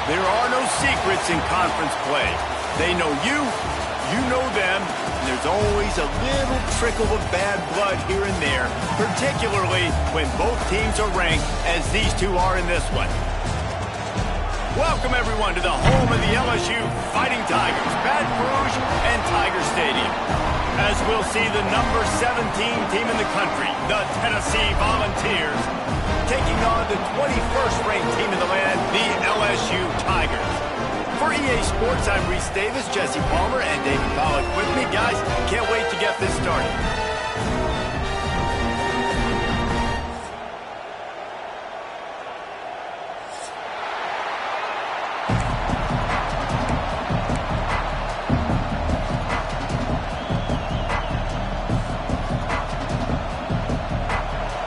There are no secrets in conference play. They know you, you know them, and there's always a little trickle of bad blood here and there, particularly when both teams are ranked as these two are in this one. Welcome, everyone, to the home of the LSU Fighting Tigers, Baton Rouge and Tiger Stadium. As we'll see the number 17 team in the country, the Tennessee Volunteers, taking on the 21st ranked team in the land, the LSU Tigers. For EA Sports, I'm Reese Davis, Jesse Palmer, and David Pollack with me. Guys, can't wait to get this started.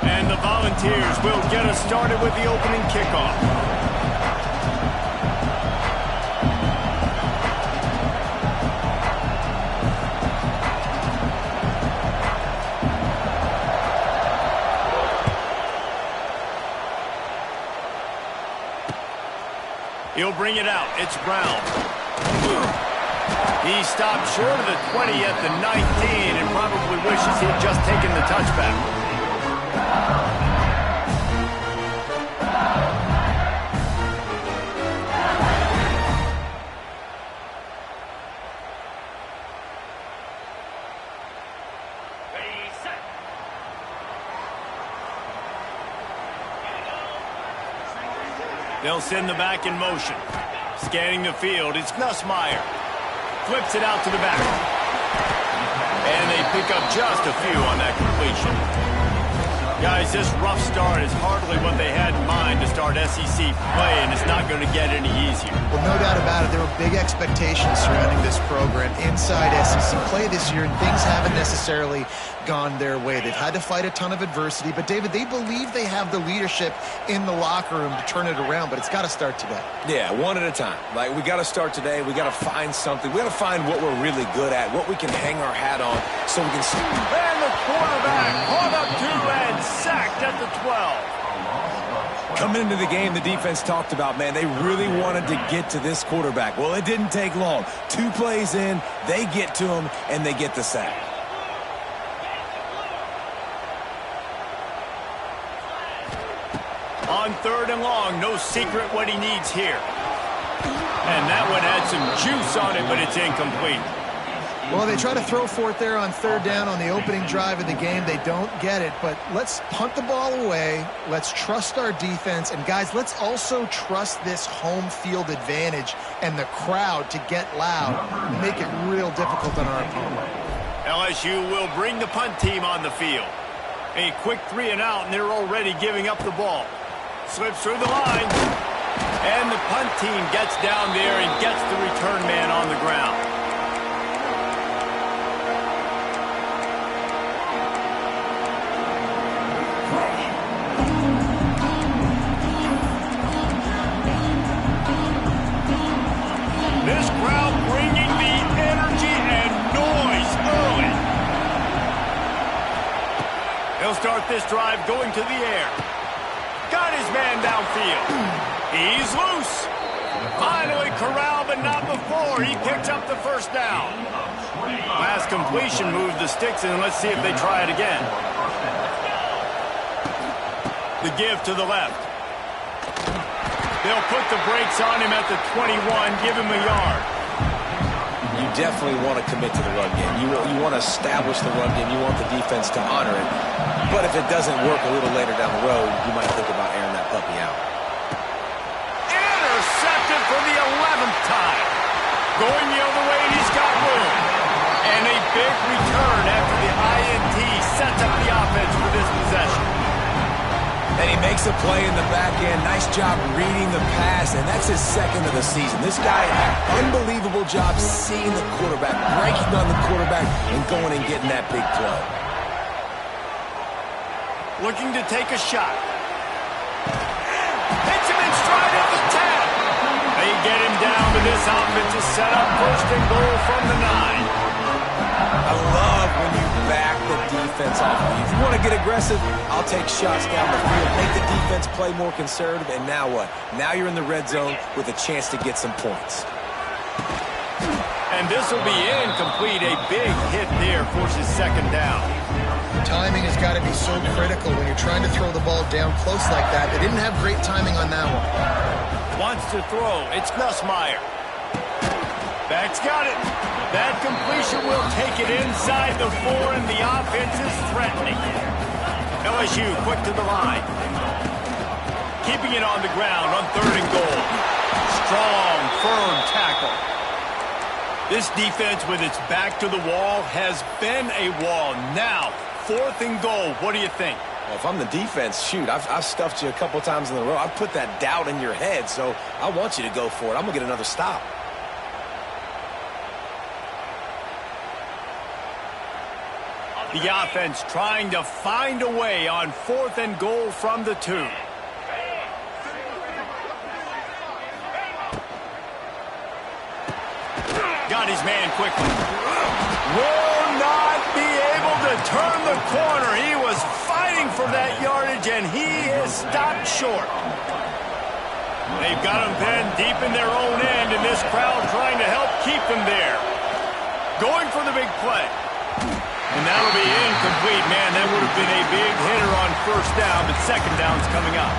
And the Volunteers will get us started with the opening kickoff. He'll bring it out. It's Brown. He stopped short of the 20 at the 19 and probably wishes he'd just taken the touchback. They'll send the back in motion. Scanning the field, it's Nussmeier. Flips it out to the back. And they pick up just a few on that completion. Guys, this rough start is hardly what they had in mind to start SEC play, and it's not going to get any easier. Well, no doubt about it. There were big expectations surrounding this program inside SEC play this year, and things haven't necessarily gone their way. They've had to fight a ton of adversity, but David, they believe they have the leadership in the locker room to turn it around, but it's got to start today. Yeah, one at a time. Like, we got to start today. We got to find something. We got to find what we're really good at, what we can hang our hat on, so we can see. And the quarterback caught up to and sacked at the 12. Coming into the game, the defense talked about, man, they really wanted to get to this quarterback. Well, it didn't take long. 2 plays in, they get to him, and they get the sack. On 3rd and long, no secret what he needs here. And that one had some juice on it, but it's incomplete. Well, they try to throw for it there on 3rd down on the opening drive of the game. They don't get it, but let's punt the ball away. Let's trust our defense. And, guys, let's also trust this home field advantage and the crowd to get loud and make it real difficult on our opponent. LSU will bring the punt team on the field. A quick 3 and out, and they're already giving up the ball. Slips through the line. And the punt team gets down there and gets the return man on the ground. This crowd bringing the energy and noise early. He'll start this drive going to the air. Got his man downfield. He's loose. Finally corralled, but not before. He picks up the 1st down. Last completion moved the sticks, and let's see if they try it again. The give to the left. They'll put the brakes on him at the 21, give him a yard. You definitely want to commit to the run game. You want to establish the run game. You want the defense to honor it. But if it doesn't work a little later down the road, you might think about airing that puppy out. Intercepted for the 11th time. Going the other way, and he's got room. And a big return after the INT sets up the offense for this possession. And he makes a play in the back end. Nice job reading the pass, and that's his 2nd of the season. This guy, unbelievable job seeing the quarterback, breaking on the quarterback, and going and getting that big play. Looking to take a shot. Hits him in stride at the 10. They get him down to this offensive setup. 1st and goal from the 9. I love when you back the defense off. If you want to get aggressive, I'll take shots down the field, make the defense play more conservative, and now what? Now you're in the red zone with a chance to get some points. And this will be incomplete. A big hit there forces second down. Timing has got to be so critical when you're trying to throw the ball down close like that. They didn't have great timing on that one. Wants to throw. It's Nussmeier. Back's got it. That completion will take it inside the 4, and the offense is threatening. LSU quick to the line. Keeping it on the ground on 3rd and goal. Strong, firm tackle. This defense with its back to the wall has been a wall. Now, 4th and goal. What do you think? Well, if I'm the defense, shoot, I've stuffed you a couple times in a row. I've put that doubt in your head, so I want you to go for it. I'm going to get another stop. The offense trying to find a way on 4th and goal from the 2. Got his man quickly. Will not be able to turn the corner. He was fighting for that yardage, and he is stopped short. They've got him pinned deep in their own end, and this crowd trying to help keep them there. Going for the big play. And that'll be incomplete, man. That would have been a big hitter on 1st down, but 2nd down's coming up.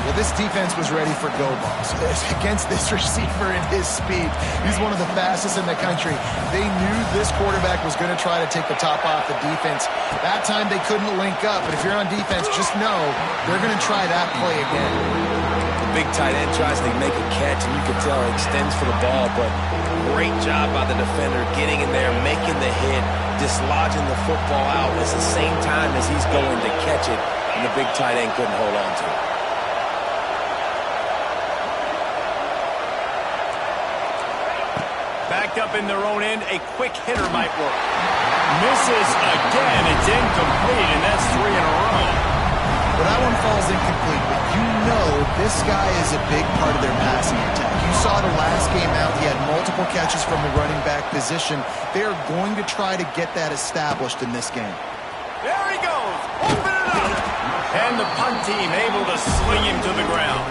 Well, this defense was ready for go balls against this receiver and his speed. He's one of the fastest in the country. They knew this quarterback was going to try to take the top off the defense. That time they couldn't link up, but if you're on defense, just know they're going to try that play again. The big tight end tries to make a catch, and you can tell it extends for the ball, but great job by the defender getting in there, making the hit, dislodging the football out at the same time as he's going to catch it, and the big tight end couldn't hold on to it. Backed up in their own end, a quick hitter might work. Misses again, it's incomplete, and that's 3 in a row. Well, that one falls incomplete, but you know this guy is a big part of their passing attack. You saw the last game out, he had multiple catches from the running back position. They're going to try to get that established in this game. There he goes, open it up. And the punt team able to sling him to the ground.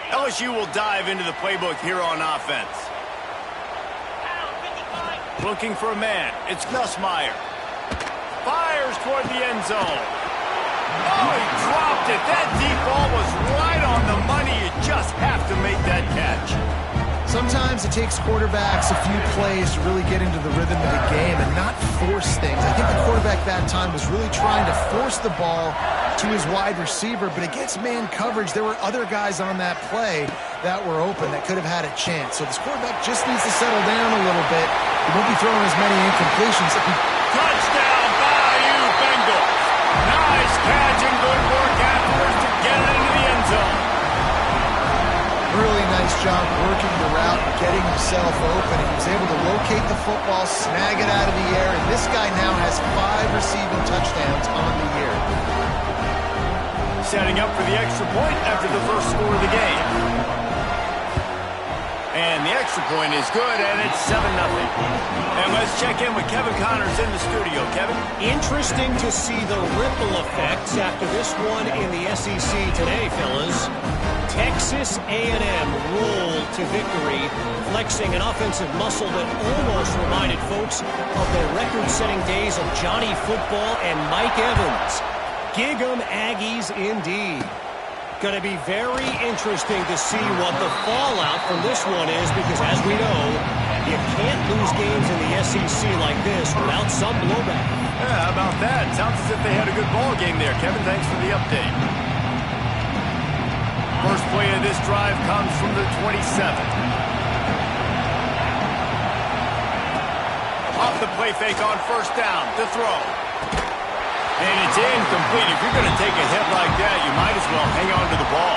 LSU will dive into the playbook here on offense. Looking for a man. It's Nussmeier. Fires toward the end zone. Oh, he dropped it. That deep ball was right on the money. You just have to make that catch. Sometimes it takes quarterbacks a few plays to really get into the rhythm of the game and not force things. I think the quarterback that time was really trying to force the ball to his wide receiver, but against man coverage, there were other guys on that play that were open that could have had a chance. So this quarterback just needs to settle down a little bit. He won't be throwing as many incompletions. Touchdown, Bayou Bengals. Nice catch and good work afterwards to get it into the end zone. Really nice job working the route and getting himself open. He was able to locate the football, snag it out of the air, and this guy now has 5 receiving touchdowns on the year. Setting up for the extra point after the first score of the game. And the extra point is good, and it's 7-0. And let's check in with Kevin Connors in the studio. Kevin? Interesting to see the ripple effects after this one in the SEC today, fellas. Texas A&M rolled to victory, flexing an offensive muscle that almost reminded folks of the record-setting days of Johnny Football and Mike Evans. Gig 'em Aggies indeed. Going to be very interesting to see what the fallout from this one is, because as we know, you can't lose games in the SEC like this without some blowback. Yeah, how about that? Sounds as if they had a good ball game there. Kevin, thanks for the update. First play of this drive comes from the 27. Off the play fake on 1st down, the throw. And it's incomplete. If you're going to take a hit like that, you might as well hang on to the ball.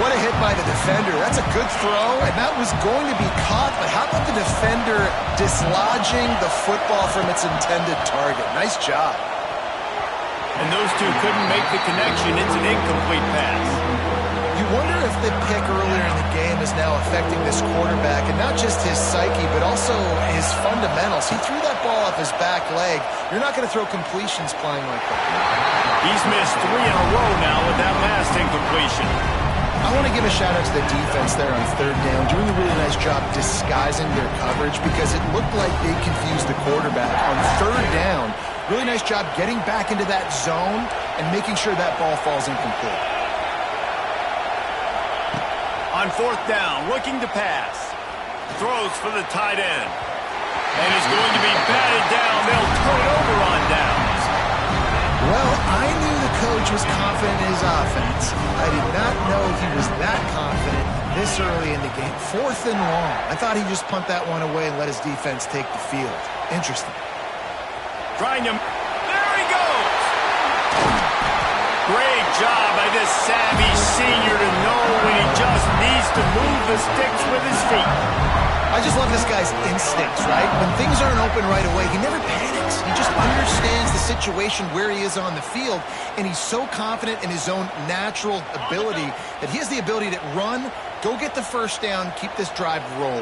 What a hit by the defender. That's a good throw, and that was going to be caught, but how about the defender dislodging the football from its intended target? Nice job. And those two couldn't make the connection. It's an incomplete pass. You wonder if the pick earlier in the game is now affecting this quarterback, and not just his psyche, but also his fundamentals. He threw that ball off his back leg. You're not going to throw completions playing like that. He's missed 3 in a row now with that last incompletion. I want to give a shout-out to the defense there on third down, doing a really nice job disguising their coverage because it looked like they confused the quarterback. On third down, really nice job getting back into that zone and making sure that ball falls incomplete. On fourth down, looking to pass. Throws for the tight end. And is going to be batted down. They'll turn it over on downs. Well, I knew the coach was confident in his offense. I did not know he was that confident this early in the game. 4th and long. I thought he'd just punt that one away and let his defense take the field. Interesting. Trying him. There he goes. Great job by this savvy senior to know when he just needs to move the sticks with his feet. I just love this guy's instincts, right? When things aren't open right away, he never panics. He just understands the situation where he is on the field, and he's so confident in his own natural ability that he has the ability to run, go get the first down, keep this drive rolling.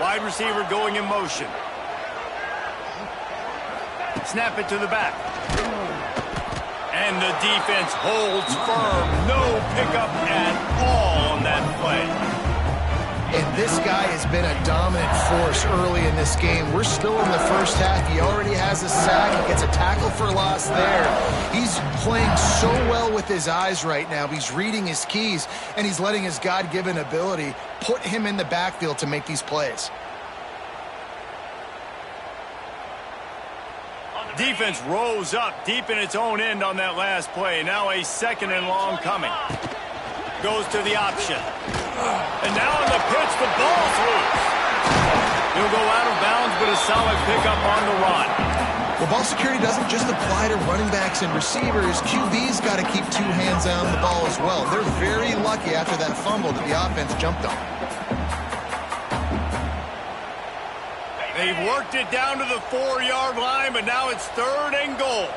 Wide receiver going in motion. Snap it to the back. And the defense holds firm. No pickup at all on that play. And this guy has been a dominant force early in this game. We're still in the first half. He already has a sack. He gets a tackle for loss there. He's playing so well with his eyes right now. He's reading his keys, and he's letting his God-given ability put him in the backfield to make these plays. Defense rose up deep in its own end on that last play. Now a 2nd and long coming. Goes to the option. And now on the pitch, the ball's loose. He'll go out of bounds, but a solid pickup on the run. Well, ball security doesn't just apply to running backs and receivers. QB's got to keep 2 hands on the ball as well. They're very lucky after that fumble that the offense jumped on. They've worked it down to the 4-yard line, but now it's 3rd and goal.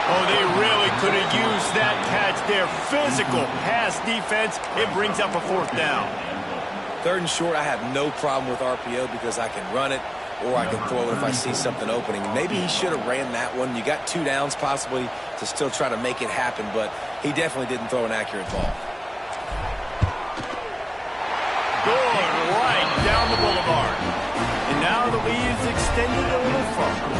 Oh, they really could have used that catch there. Physical pass defense. It brings up a 4th down. 3rd and short, I have no problem with RPO because I can run it or I can throw it if I see something opening. Maybe he should have ran that one. You got 2 downs possibly to still try to make it happen, but he definitely didn't throw an accurate ball. Good, right down the boulevard. And now the lead is extended a little further.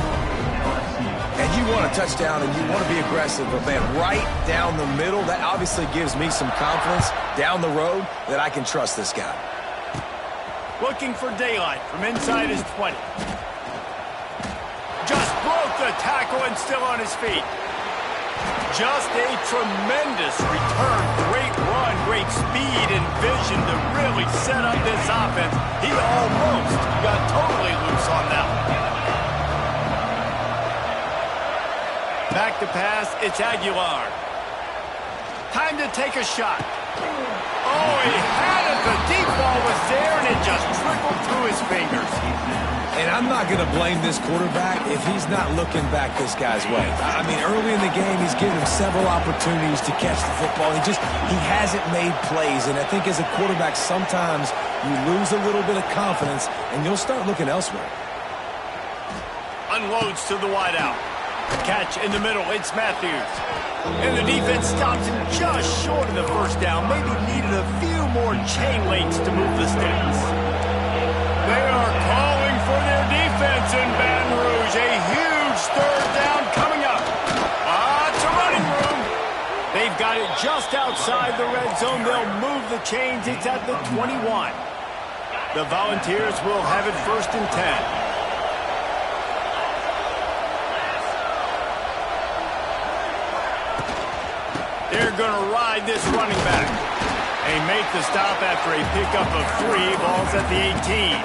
And you want a touchdown and you want to be aggressive, but man, right down the middle, that obviously gives me some confidence down the road that I can trust this guy. Looking for daylight from inside his 20. Just broke the tackle and still on his feet. Just a tremendous return. Great run, great speed and vision to really set up this offense. He almost got totally loose on that one. Back to pass, it's Aguilar. Time to take a shot. Oh, he had it. The deep ball was there, and it just trickled through his fingers. And I'm not going to blame this quarterback if he's not looking back this guy's way. I mean, early in the game, he's given him several opportunities to catch the football. He hasn't made plays. And I think as a quarterback, sometimes you lose a little bit of confidence, and you'll start looking elsewhere. Unloads to the wideout. Catch in the middle. It's Matthews. And the defense stops him just short of the first down. Maybe needed a few more chain links to move the sticks. They are calling for their defense in Baton Rouge. A huge 3rd down coming up. Lots of running room. They've got it just outside the red zone. They'll move the chains. It's at the 21. The Volunteers will have it 1st and 10. They're going to ride this running back. They make the stop after a pickup of 3. Ball's at the 18.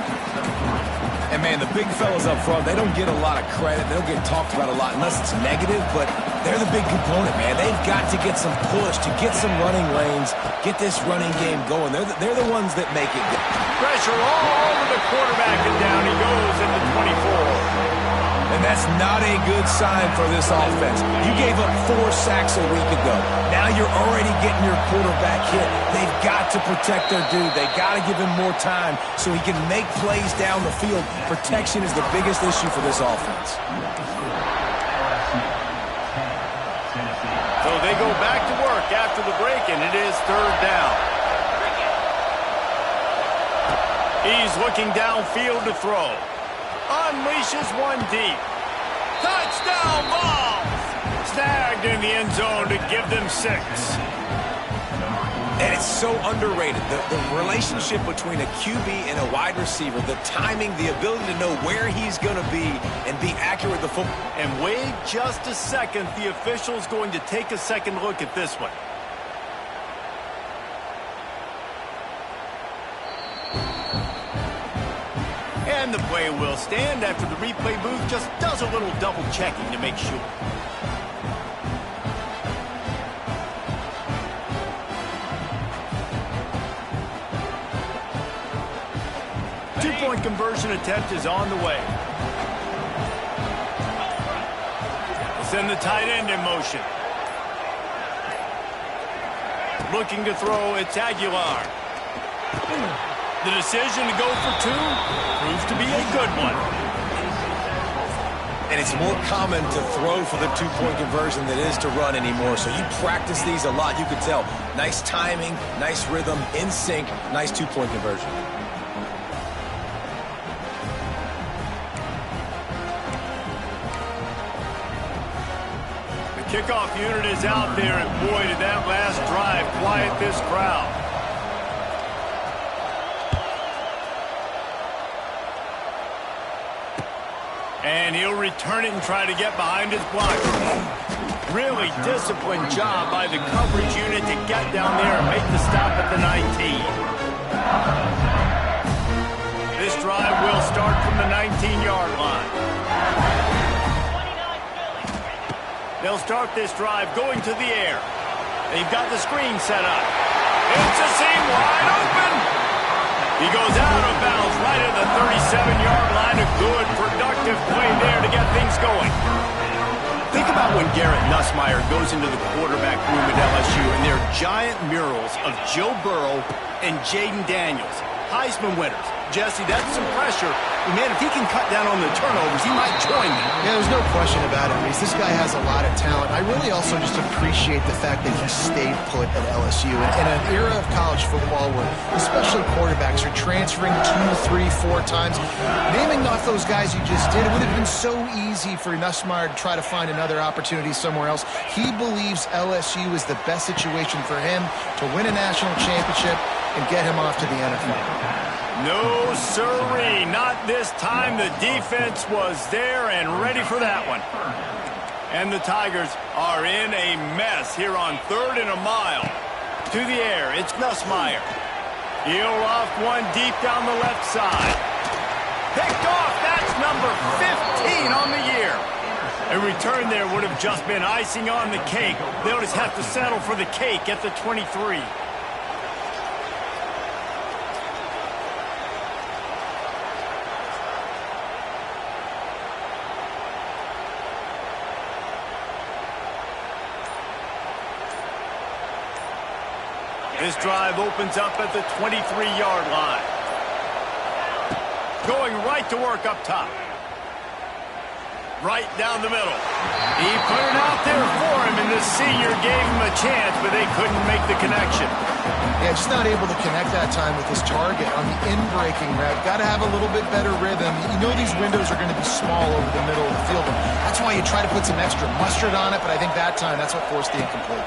And, man, the big fellas up front, they don't get a lot of credit. They don't get talked about a lot unless it's negative, but they're the big component, man. They've got to get some push, to get some running lanes, get this running game going. They're the ones that make it good. Pressure all over the quarterback, and down he goes into 24. And that's not a good sign for this offense. You gave up 4 sacks a week ago. Now you're already getting your quarterback hit. They've got to protect their dude. They've got to give him more time so he can make plays down the field. Protection is the biggest issue for this offense. So they go back to work after the break, and it is 3rd down. He's looking downfield to throw. Unleashes one deep. Touchdown Vols! Snagged in the end zone to give them 6. And it's so underrated. The relationship between a QB and a wide receiver, the timing, the ability to know where he's going to be and be accurate with the football. And wait just a second. The official's going to take a second look at this one. And the play will stand after the replay booth just does a little double checking to make sure. Two-point conversion attempt is on the way. We'll send the tight end in motion. Looking to throw, it's Aguilar. The decision to go for 2 proves to be a good one. And it's more common to throw for the 2-point conversion than it is to run anymore. So you practice these a lot. You can tell. Nice timing, nice rhythm, in sync, nice 2-point conversion. The kickoff unit is out there, and boy, did that last drive quiet this crowd. And he'll return it and try to get behind his blocker. Really disciplined job by the coverage unit to get down there and make the stop at the 19. This drive will start from the 19-yard line. They'll start this drive going to the air. They've got the screen set up. It's a seam wide open. He goes out of bounds right at the 37-yard line. A good, productive play there to get things going. Think about when Garrett Nussmeier goes into the quarterback room at LSU and there are giant murals of Joe Burrow and Jaden Daniels, Heisman winners. Jesse, that's some pressure. Man, if he can cut down on the turnovers, he might join them. Yeah, there's no question about it, Reese. This guy has a lot of talent. I really also just appreciate the fact that he stayed put at LSU. In an era of college football where especially quarterbacks are transferring 2, 3, 4 times, naming off those guys you just did, it would have been so easy for Nussmeier to try to find another opportunity somewhere else. He believes LSU is the best situation for him to win a national championship and get him off to the NFL. No, sirree, not this time. The defense was there and ready for that one. And the Tigers are in a mess here on 3rd and a mile. To the air, it's Nussmeier. He'll off one deep down the left side. Picked off, that's number 15 on the year. A return there would have just been icing on the cake. They'll just have to settle for the cake at the 23. This drive opens up at the 23-yard line. Going right to work up top. Right down the middle. He put it out there for him, and the senior gave him a chance, but they couldn't make the connection. Yeah, just not able to connect that time with his target on the in-breaking route. Got to have a little bit better rhythm. You know these windows are going to be small over the middle of the field. That's why you try to put some extra mustard on it, but I think that time that's what forced the incomplete.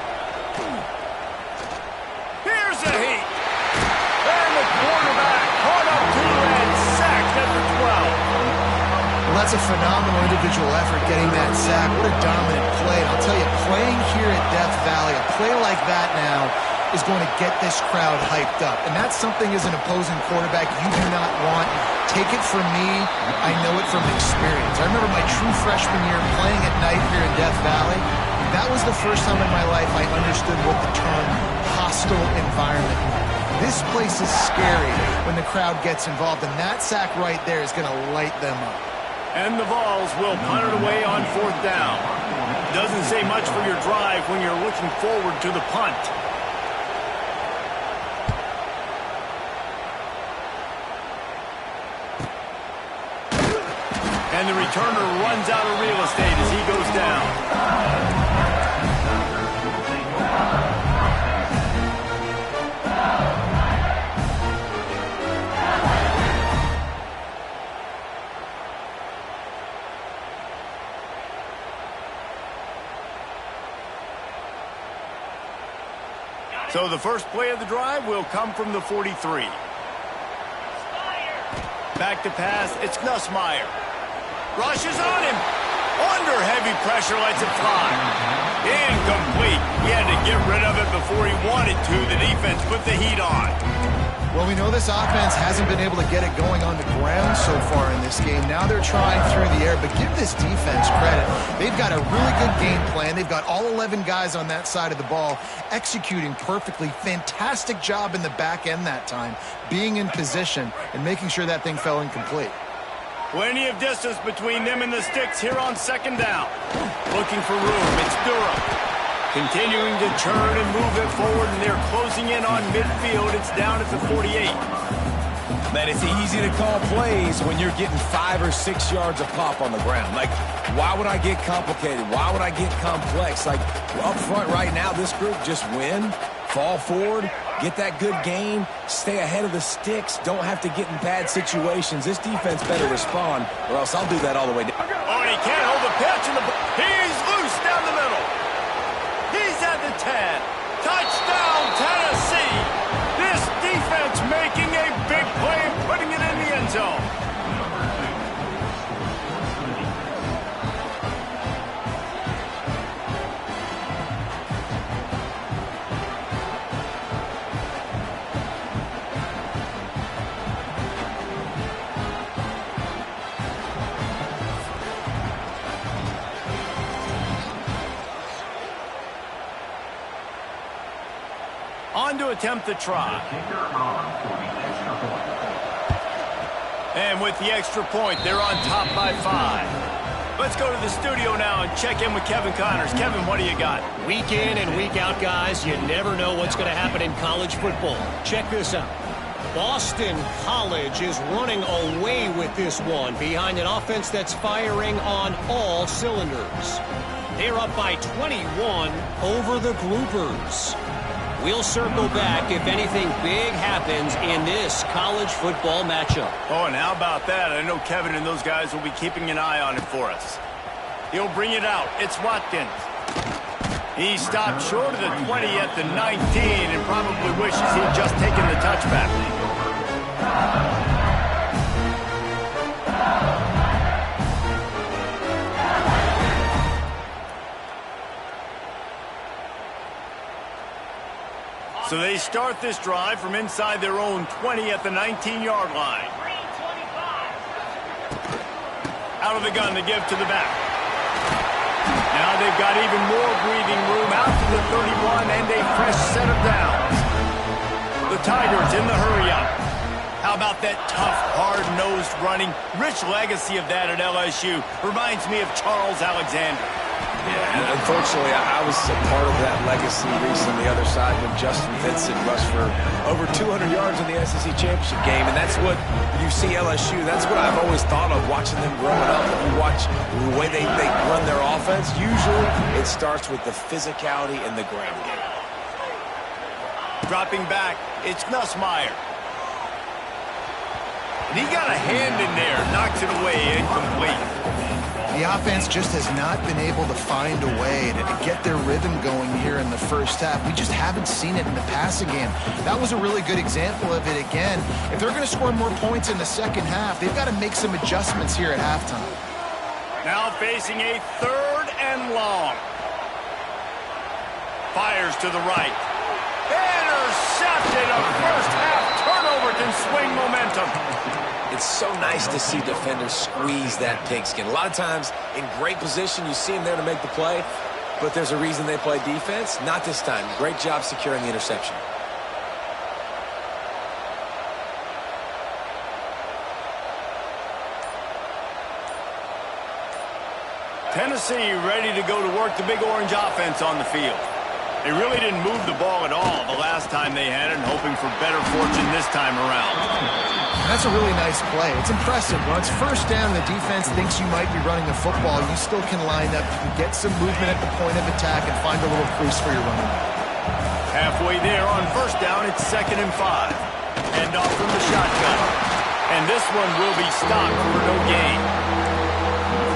Here's a heat. And the quarterback caught up to and sacked at the 12. Well, that's a phenomenal individual effort getting that sack. What a dominant play. And I'll tell you, playing here at Death Valley, a play like that now, is going to get this crowd hyped up. And that's something as an opposing quarterback you do not want. Take it from me, I know it from experience. I remember my true freshman year playing at night here in Death Valley. That was the first time in my life I understood what the term hostile environment meant. This place is scary when the crowd gets involved, and that sack right there is going to light them up. And the Vols will punt it away on 4th down. Doesn't say much for your drive when you're looking forward to the punt. And the returner runs out of real estate as he goes down. So the first play of the drive will come from the 43. Back to pass, it's Nussmeier. Rushes on him. Under heavy pressure, lets it fly. Incomplete. He had to get rid of it before he wanted to. The defense put the heat on. Well, we know this offense hasn't been able to get it going on the ground so far in this game. Now they're trying through the air, but give this defense credit. They've got a really good game plan. They've got all 11 guys on that side of the ball executing perfectly. Fantastic job in the back end that time, being in position and making sure that thing fell incomplete. Plenty of distance between them and the sticks here on 2nd down. Looking for room. It's Durham. Continuing to churn and move it forward, and they're closing in on midfield. It's down at the 48. Man, it's easy to call plays when you're getting 5 or 6 yards of pop on the ground. Like, why would I get complicated? Why would I get complex? Like, up front right now, this group just win, fall forward, get that good game, stay ahead of the sticks, don't have to get in bad situations. This defense better respond, or else I'll do that all the way down. Oh, and he can't hold the pitch, and he's loose down the middle. He's at the 10. Touchdown, Tennessee. This defense making a big play and putting it in the end zone. On to attempt the try. And with the extra point, they're on top by 5. Let's go to the studio now and check in with Kevin Connors. Kevin, what do you got? Week in and week out, guys, you never know what's going to happen in college football. Check this out. Boston College is running away with this one behind an offense that's firing on all cylinders. They're up by 21 over the Groupers. We'll circle back if anything big happens in this college football matchup. Oh, and how about that? I know Kevin and those guys will be keeping an eye on it for us. He'll bring it out. It's Watkins. He stopped short of the 20 at the 19 and probably wishes he'd just taken the touchback. So they start this drive from inside their own 20 at the 19-yard line. Out of the gun to give to the back. Now they've got even more breathing room out to the 31 and a fresh set of downs. The Tigers in the hurry-up. How about that tough, hard-nosed running? Rich legacy of that at LSU. Reminds me of Charles Alexander. Yeah, and unfortunately, I was a part of that legacy recently on the other side when Justin Vincent rushed for over 200 yards in the SEC championship game, and that's what you see LSU. That's what I've always thought of watching them growing up. If you watch the way they run their offense, usually it starts with the physicality in the ground game. Dropping back, it's Nussmeier. And he got a hand in there, knocks it away, incomplete. The offense just has not been able to find a way to get their rhythm going here in the first half. We just haven't seen it in the passing game. That was a really good example of it again. If they're going to score more points in the second half, they've got to make some adjustments here at halftime. Now facing a 3rd and long. Fires to the right. Intercepted. A first-half turnover can swing momentum. It's so nice to see defenders squeeze that pigskin. A lot of times, in great position, you see them there to make the play, but there's a reason they play defense. Not this time. Great job securing the interception. Tennessee ready to go to work the Big Orange offense on the field. They really didn't move the ball at all the last time they had it, and hoping for better fortune this time around. That's a really nice play. It's impressive. When it's first down and the defense thinks you might be running the football, you still can line up. You can get some movement at the point of attack and find a little crease for your running back. Halfway there on first down, it's 2nd and 5. Hand off from the shotgun. And this one will be stopped for no gain.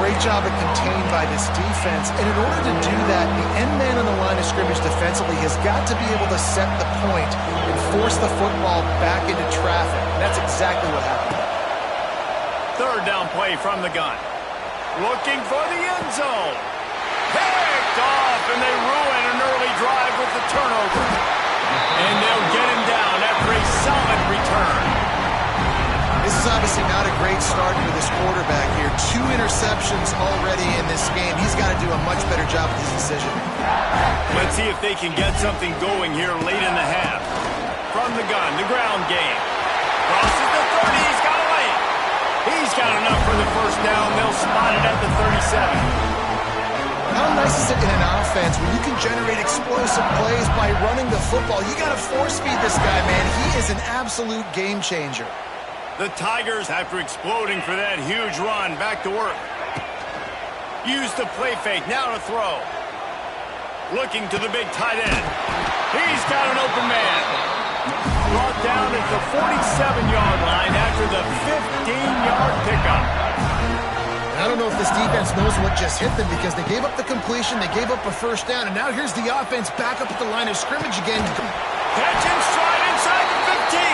Great job of contained by this defense. And in order to do that, the end man on the line of scrimmage defensively has got to be able to set the point and force the football back into traffic. And that's exactly what happened. 3rd down play from the gun. Looking for the end zone. Picked off, and they ruin an early drive with the turnover. And they'll get him down after a solid return. This is obviously not a great start for this quarterback here. 2 interceptions already in this game. He's got to do a much better job with his decision. Let's see if they can get something going here late in the half. From the gun, the ground game. Crosses the 30. He's got a lane. He's got enough for the first down. They'll spot it at the 37. How nice is it in an offense where you can generate explosive plays by running the football? You got to force feed this guy, man. He is an absolute game changer. The Tigers, after exploding for that huge run, back to work. Use the play fake, now to throw. Looking to the big tight end. He's got an open man. Brought down at the 47-yard line after the 15-yard pickup. I don't know if this defense knows what just hit them because they gave up the completion, they gave up a first down, and now here's the offense back up at the line of scrimmage again. Catch and stride inside the 15.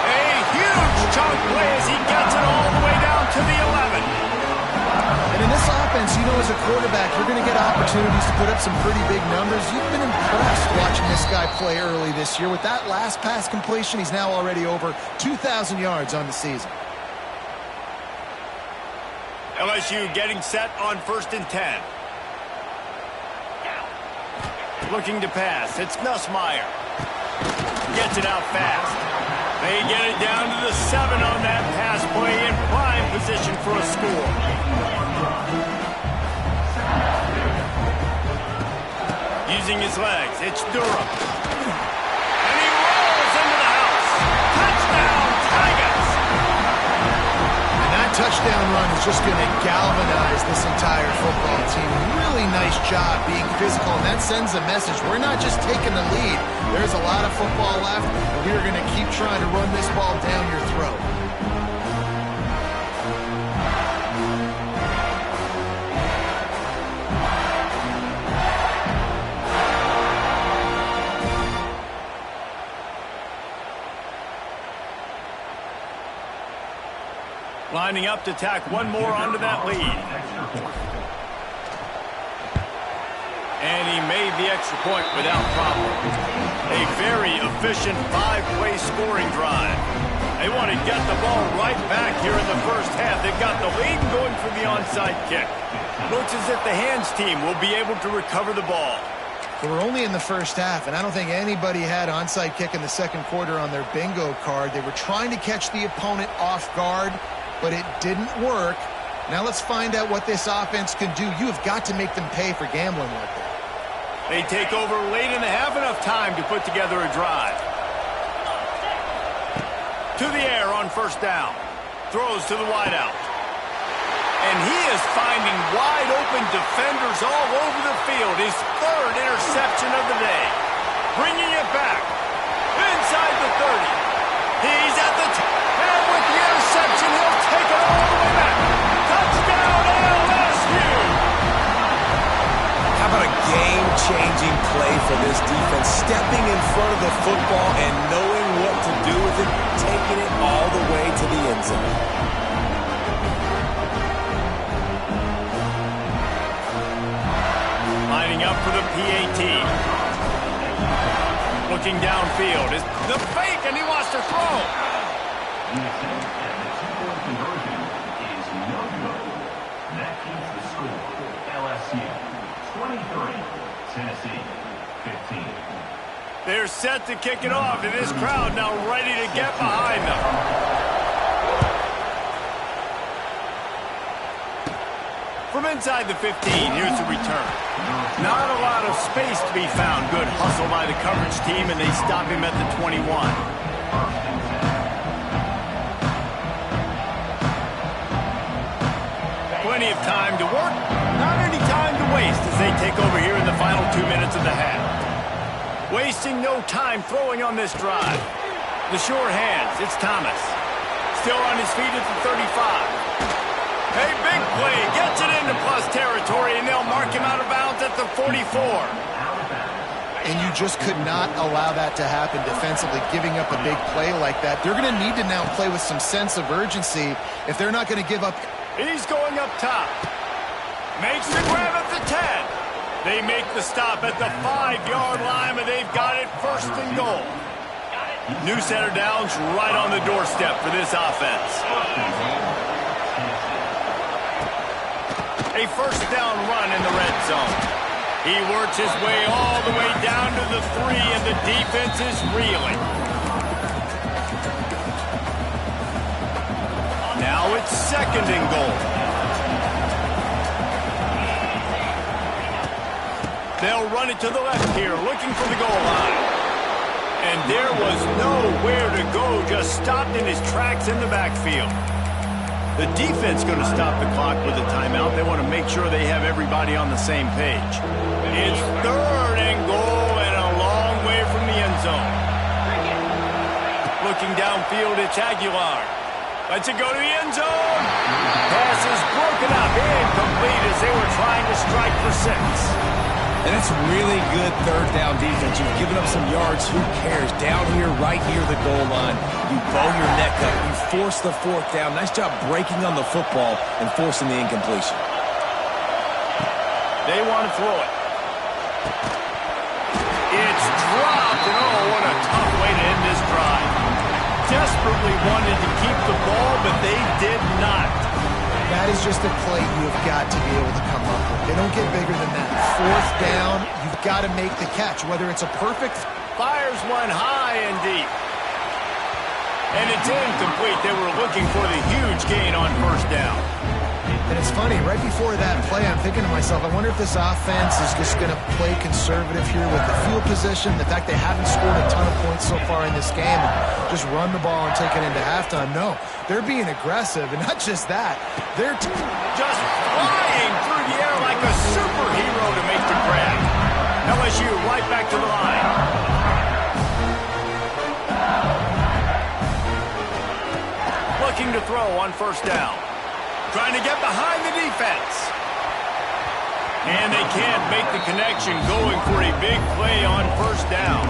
A huge chunk play as he gets it all the way down to the 11. And in this offense, you know, as a quarterback, you're going to get opportunities to put up some pretty big numbers. You've been impressed watching this guy play early this year. With that last pass completion, he's now already over 2,000 yards on the season. LSU getting set on 1st and 10. Looking to pass. It's Nussmeier. Gets it out fast. They get it down to the 7 on that pass play in prime position for a score. Using his legs, it's Durham. And he rolls into the house. Touchdown, Tigers! And that touchdown run is just going to galvanize this entire football team. Really nice job being physical, and that sends a message. We're not just taking the lead. There's a lot of football left, and we are going to keep trying to run this ball down your throat. Lining up to tack one more onto that lead. And he made the extra point without problem. A very efficient 5-play scoring drive. They want to get the ball right back here in the first half. They've got the lead going for the onside kick. Looks as if the hands team will be able to recover the ball. We're only in the first half, and I don't think anybody had onside kick in the second quarter on their bingo card. They were trying to catch the opponent off guard, but it didn't work. Now let's find out what this offense can do. You have got to make them pay for gambling like that. They take over late in the half, enough time to put together a drive. To the air on first down. Throws to the wideout. And he is finding wide open defenders all over the field. His 3rd interception of the day. Bringing it back. Inside the 30. He's at the and with the interception, he'll take it all the way back. Touchdown, LSU! How about a game-changing play for this defense? Stepping in front of the football and knowing what to do with it, taking it all the way to the end zone. Lining up for the PAT. Looking downfield. It's the fake, and he wants to throw. The attempt at the two-point conversion is no good. That keeps the score. LSU 23, Tennessee 15. They're set to kick it off, and this crowd now ready to get behind them. From inside the 15, here's the return. Not a lot of space to be found. Good hustle by the coverage team, and they stop him at the 21. Plenty of time to work. Not any time to waste as they take over here in the final 2 minutes of the half. Wasting no time throwing on this drive. The sure hands, it's Thomas. Still on his feet at the 35. Hey, big play, gets it into plus territory, and they'll mark him out of bounds at the 44. And you just could not allow that to happen defensively, giving up a big play like that. They're going to need to now play with some sense of urgency if they're not going to give up. He's going up top. Makes the grab at the 10. They make the stop at the 5-yard line, and they've got it first and goal. New center downs right on the doorstep for this offense. A first down run in the red zone. He works his way all the way down to the 3, and the defense is reeling. Now it's second and goal. They'll run it to the left here, looking for the goal line. And there was nowhere to go, just stopped in his tracks in the backfield. The defense going to stop the clock with a timeout. They want to make sure they have everybody on the same page. It's third and goal and a long way from the end zone. Looking downfield, it's Aguilar. Lets it go to the end zone. Pass is broken up, incomplete as they were trying to strike for 6. And it's really good third down defense. You've given up some yards. Who cares? Down here, right near the goal line, you bow your neck up. You force the 4th down. Nice job breaking on the football and forcing the incompletion. They want to throw it. It's dropped, and oh, what a tough way to end this drive. Desperately wanted to keep the ball, but they did not. That is just a play you have got to be able to come up with. They don't get bigger than that. 4th down, you've got to make the catch, whether it's a perfect. Fires one high and deep. And it's incomplete. They were looking for the huge gain on first down. And it's funny, right before that play, I'm thinking to myself, I wonder if this offense is just going to play conservative here with the field position, the fact they haven't scored a ton of points so far in this game, and just run the ball and take it into halftime. No, they're being aggressive, and not just that, they're just flying through the air like a superhero to make the grab. LSU right back to the line. Looking to throw on first down. Trying to get behind the defense. And they can't make the connection, going for a big play on first down.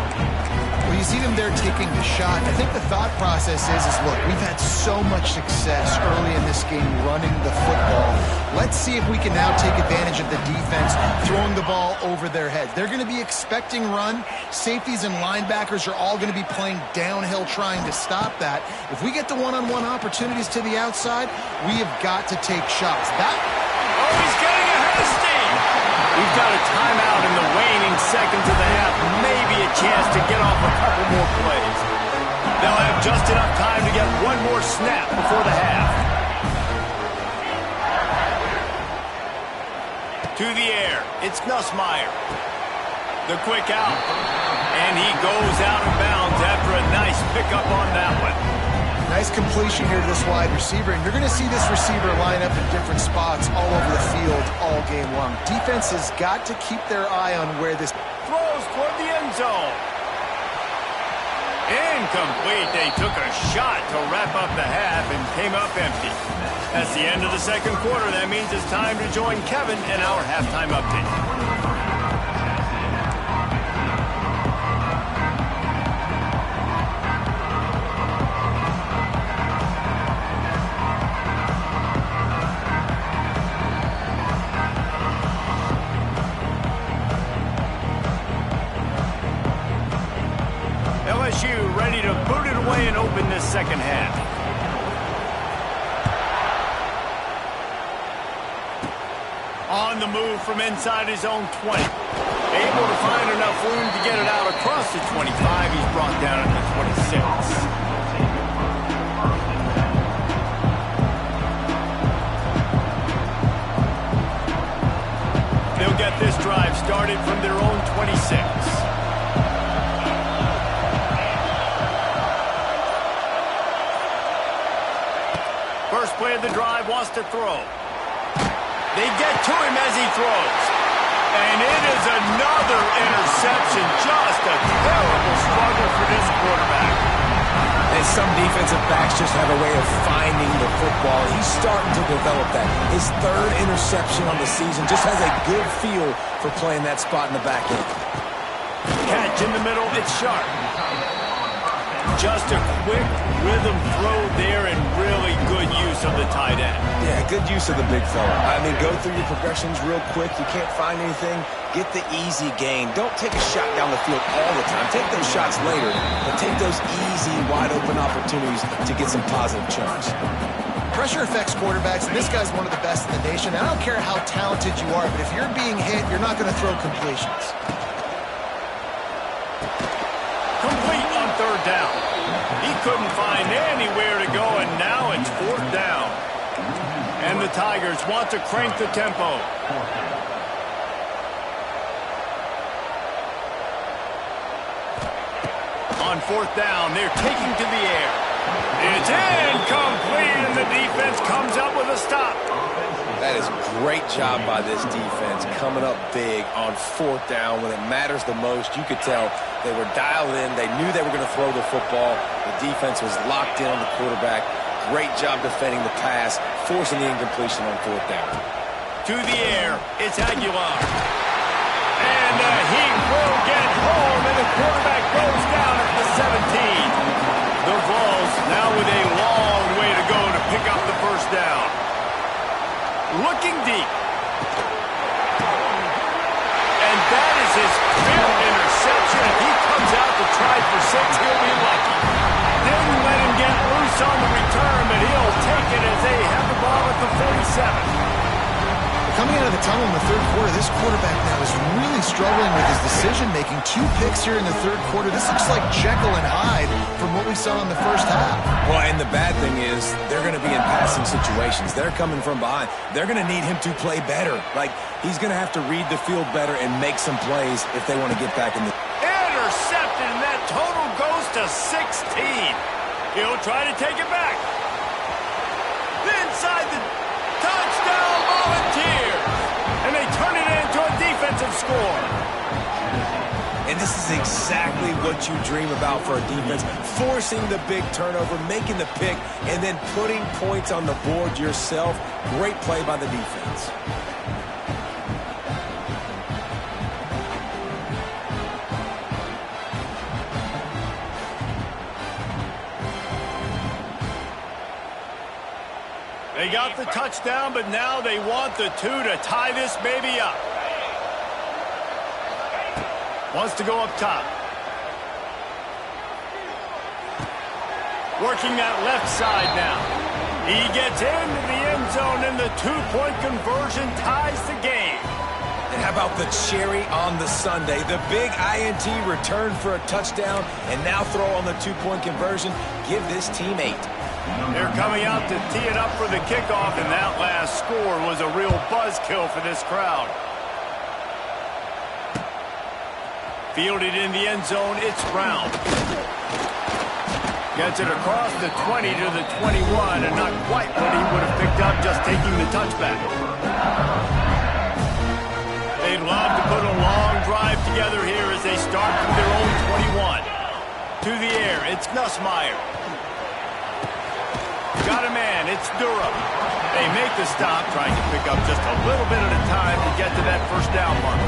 Well, you see them there taking the shot. I think the thought process is look, we've had so much success early in this game running the football. Let's see if we can now take advantage of the defense throwing the ball over their heads. They're going to be expecting run. Safeties and linebackers are all going to be playing downhill trying to stop that. If we get the one-on-one opportunities to the outside, we have got to take shots. Oh, he's getting ahead of steam. We've got a timeout in the waning seconds of the half. Maybe a chance to get off a couple more plays. They'll have just enough time to get one more snap before the half. To the air, it's Nussmeier. The quick out. And he goes out of bounds after a nice pickup on that one. Nice completion here to this wide receiver, and you're going to see this receiver line up in different spots all over the field all game long. Defense has got to keep their eye on where this throws toward the end zone. Incomplete. They took a shot to wrap up the half and came up empty. That's the end of the second quarter. That means it's time to join Kevin in our halftime update. On the move from inside his own 20. Able to find enough room to get it out across the 25. He's brought down at the 26. They'll get this drive started from their own 26. First play of the drive, wants to throw. They get to him as he throws. And it is another interception. Just a terrible struggle for this quarterback. And some defensive backs just have a way of finding the football. He's starting to develop that. His third interception on the season, just has a good feel for playing that spot in the back end. Catch in the middle, it's sharp. Just a quick rhythm throw there and really good use of the tight end. Yeah, good use of the big fella. I mean, go through your progressions real quick. You can't find anything, get the easy gain. Don't take a shot down the field all the time. Take those shots later, but take those easy, wide-open opportunities to get some positive chunks. Pressure affects quarterbacks, and this guy's one of the best in the nation. I don't care how talented you are, but if you're being hit, you're not going to throw completions. Complete on third down. He couldn't find anywhere to go, and now it's fourth down. And the Tigers want to crank the tempo. On fourth down, they're taking to the air. It's incomplete, and the defense comes up with a stop. That is a great job by this defense, coming up big on fourth down when it matters the most. You could tell they were dialed in. They knew they were going to throw the football. The defense was locked in on the quarterback. Great job defending the pass, forcing the incompletion on fourth down. To the air, it's Aguilar. And he will get home, and the quarterback goes down at the 17. The Vols now with a long way to go to pick up the first down. Looking deep. And that is his fifth interception. If he comes out to try for 6, he'll be lucky. Didn't let him get loose on the return, but he'll take it as they have the ball at the 47. Coming out of the tunnel in the third quarter, this quarterback now is really struggling with his decision-making. 2 picks here in the third quarter. This looks like Jekyll and Hyde from what we saw in the first half. Well, and the bad thing is they're going to be in passing situations. They're coming from behind. They're going to need him to play better. Like, he's going to have to read the field better and make some plays if they want to get back in the... Intercepted, and that total goes to 16. He'll try to take it back. Inside the touchdown Volunteers. And they turn it into a defensive score. And this is exactly what you dream about for a defense. Forcing the big turnover, making the pick, and then putting points on the board yourself. Great play by the defense. They got the touchdown, but now they want the 2 to tie this baby up. Wants to go up top. Working that left side now. He gets into the end zone, and the 2-point conversion ties the game. And how about the cherry on the sundae? The big INT return for a touchdown, and now throw on the 2-point conversion. Give this team 8. They're coming out to tee it up for the kickoff, and that last score was a real buzzkill for this crowd. Fielded in the end zone, it's Brown. Gets it across the 20 to the 21, and not quite what he would have picked up just taking the touchback. They'd love to put a long drive together here as they start from their own 21. To the air, it's Nussmeier. Got a man, it's Durham. They make the stop, trying to pick up just a little bit at a time to get to that first down mark.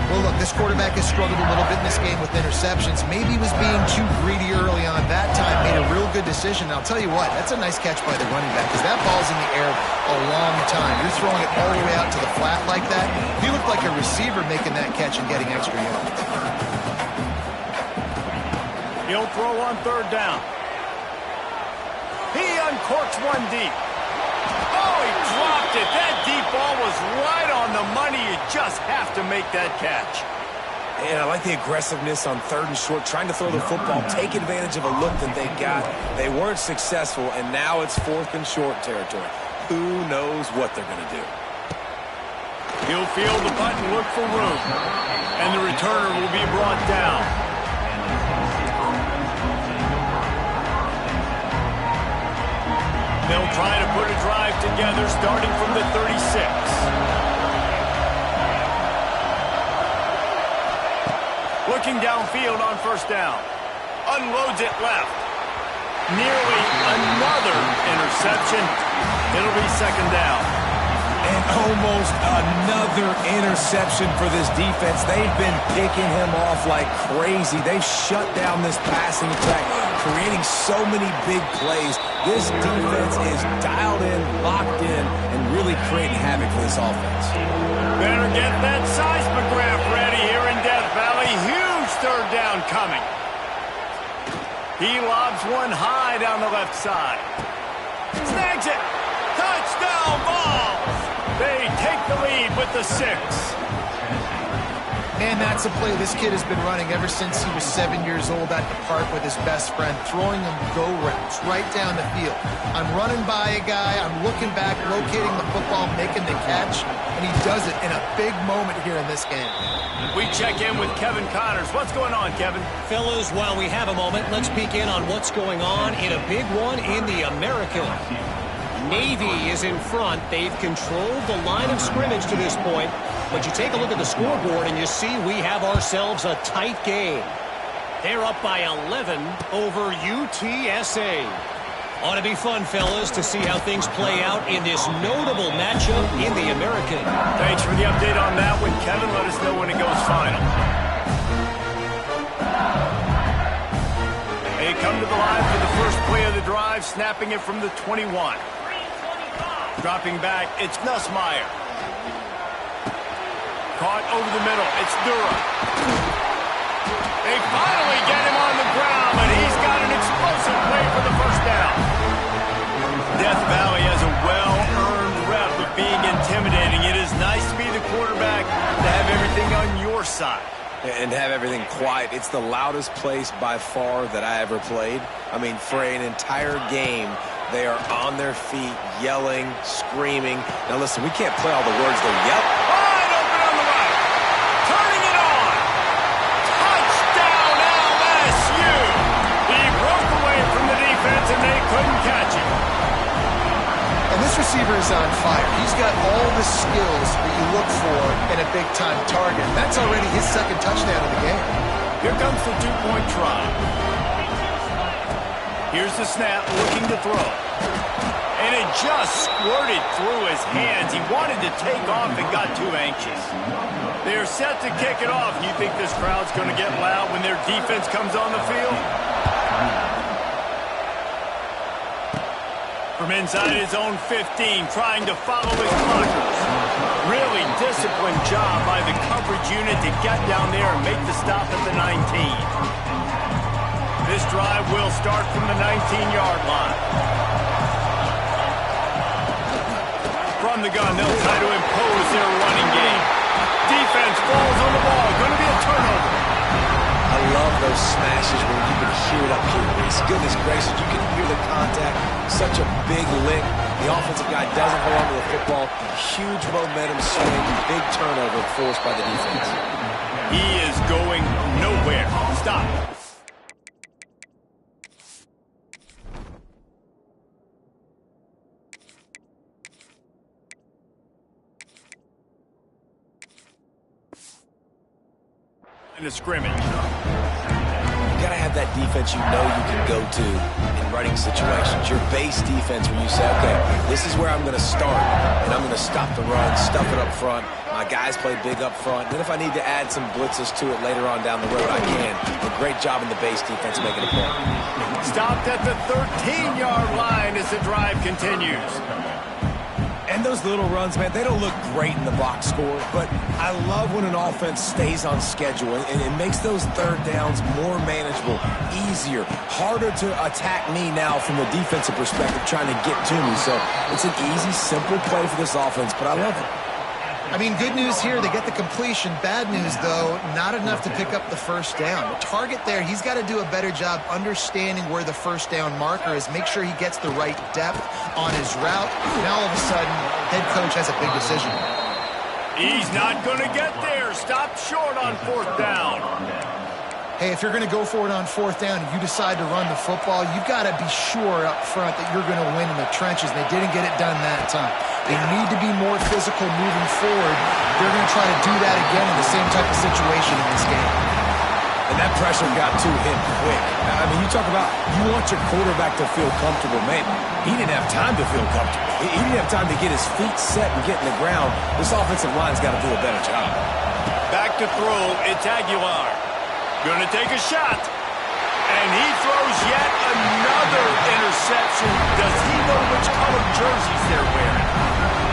Well, look, this quarterback has struggled a little bit in this game with interceptions. Maybe he was being too greedy early on. That time made a real good decision. And I'll tell you what, that's a nice catch by the running back because that ball's in the air a long time. You're throwing it all the way out to the flat like that. He looked like a receiver making that catch and getting extra yards. He'll throw on third down. He uncorks one deep. Oh, he dropped it. That deep ball was just have to make that catch. And I like the aggressiveness on 3rd and short, trying to throw the football, take advantage of a look that they got. They weren't successful, and now it's 4th and short territory. Who knows what they're going to do? He'll field the punt and look for room. And the returner will be brought down. They'll try to put a drive together starting from the 36. Looking downfield on 1st down. Unloads it left. Nearly another interception. It'll be 2nd down. And almost another interception for this defense. They've been picking him off like crazy. They've shut down this passing attack, creating so many big plays. This defense is dialed in, locked in, and really creating havoc for this offense. Better get that seismograph ready here in Death Valley. Huge 3rd down coming. He lobs one high down the left side. Snags it. Touchdown ball. They take the lead with the 6. Man, that's a play this kid has been running ever since he was 7 years old at the park with his best friend, throwing him go routes right down the field. I'm running by a guy, I'm looking back, locating the football, making the catch, and he does it in a big moment here in this game. We check in with Kevin Connors. What's going on, Kevin? Fellas, while we have a moment, let's peek in on what's going on in a big one in the American. Navy is in front. They've controlled the line of scrimmage to this point. But you take a look at the scoreboard and you see we have ourselves a tight game. They're up by 11 over UTSA. Ought to be fun, fellas, to see how things play out in this notable matchup in the American. Thanks for the update on that one, Kevin. Let us know when it goes final. They come to the line for the first play of the drive, snapping it from the 21. Dropping back, it's Nussmeier. Caught over the middle, it's Dura. They finally get him on the ground, but he's got an explosive play for the 1st down. Death Valley has a well-earned rep of being intimidating. It is nice to be the quarterback, to have everything on your side. And have everything quiet. It's the loudest place by far that I ever played. I mean, for an entire game, they are on their feet, yelling, screaming. Now listen, we can't play all the words they yell. Wide open on the right. Turning it on. Touchdown LSU. He broke away from the defense and they couldn't catch him. And this receiver is on fire. He's got all the skills that you look for in a big-time target. That's already his 2nd touchdown of the game. Here comes the 2-point try. Here's the snap, looking to throw. And it just squirted through his hands. He wanted to take off and got too anxious. They're set to kick it off. You think this crowd's going to get loud when their defense comes on the field? From inside his own 15, trying to follow his blockers. Really disciplined job by the coverage unit to get down there and make the stop at the 19. This drive will start from the 19-yard line. From the gun, they'll try to impose their running game. Defense falls on the ball. Going to be a turnover. I love those smashes where you can hear it up here, Reese. Goodness gracious, you can hear the contact. Such a big lick. The offensive guy doesn't hold on to the football. Huge momentum swing. Big turnover forced by the defense. He is going nowhere. Stop. In a scrimmage. You got to have that defense you know you can go to in running situations. Your base defense where you say, okay, this is where I'm going to start, and I'm going to stop the run, stuff it up front. My guys play big up front. Then if I need to add some blitzes to it later on down the road, I can. A great job in the base defense making a play. Stopped at the 13-yard line as the drive continues. And those little runs, man, they don't look great in the box score, but I love when an offense stays on schedule, and it makes those 3rd downs more manageable, easier, harder to attack me now from the defensive perspective trying to get to me. So it's an easy, simple play for this offense, but I love it. I mean, good news here, they get the completion. Bad news, though, not enough to pick up the first down. The target there, he's got to do a better job understanding where the first down marker is, make sure he gets the right depth on his route. Now, all of a sudden, head coach has a big decision. He's not going to get there. Stop short on fourth down. Hey, if you're going to go for it on fourth down and you decide to run the football, you've got to be sure up front that you're going to win in the trenches. They didn't get it done that time. They need to be more physical moving forward. They're going to try to do that again in the same type of situation in this game. And that pressure got to him quick. I mean, you talk about you want your quarterback to feel comfortable. Man, he didn't have time to feel comfortable. He didn't have time to get his feet set and get in the ground. This offensive line's got to do a better job. Back to throw, it's Aguilar. Going to take a shot. And he throws yet another interception. Does he know which color jerseys they're wearing?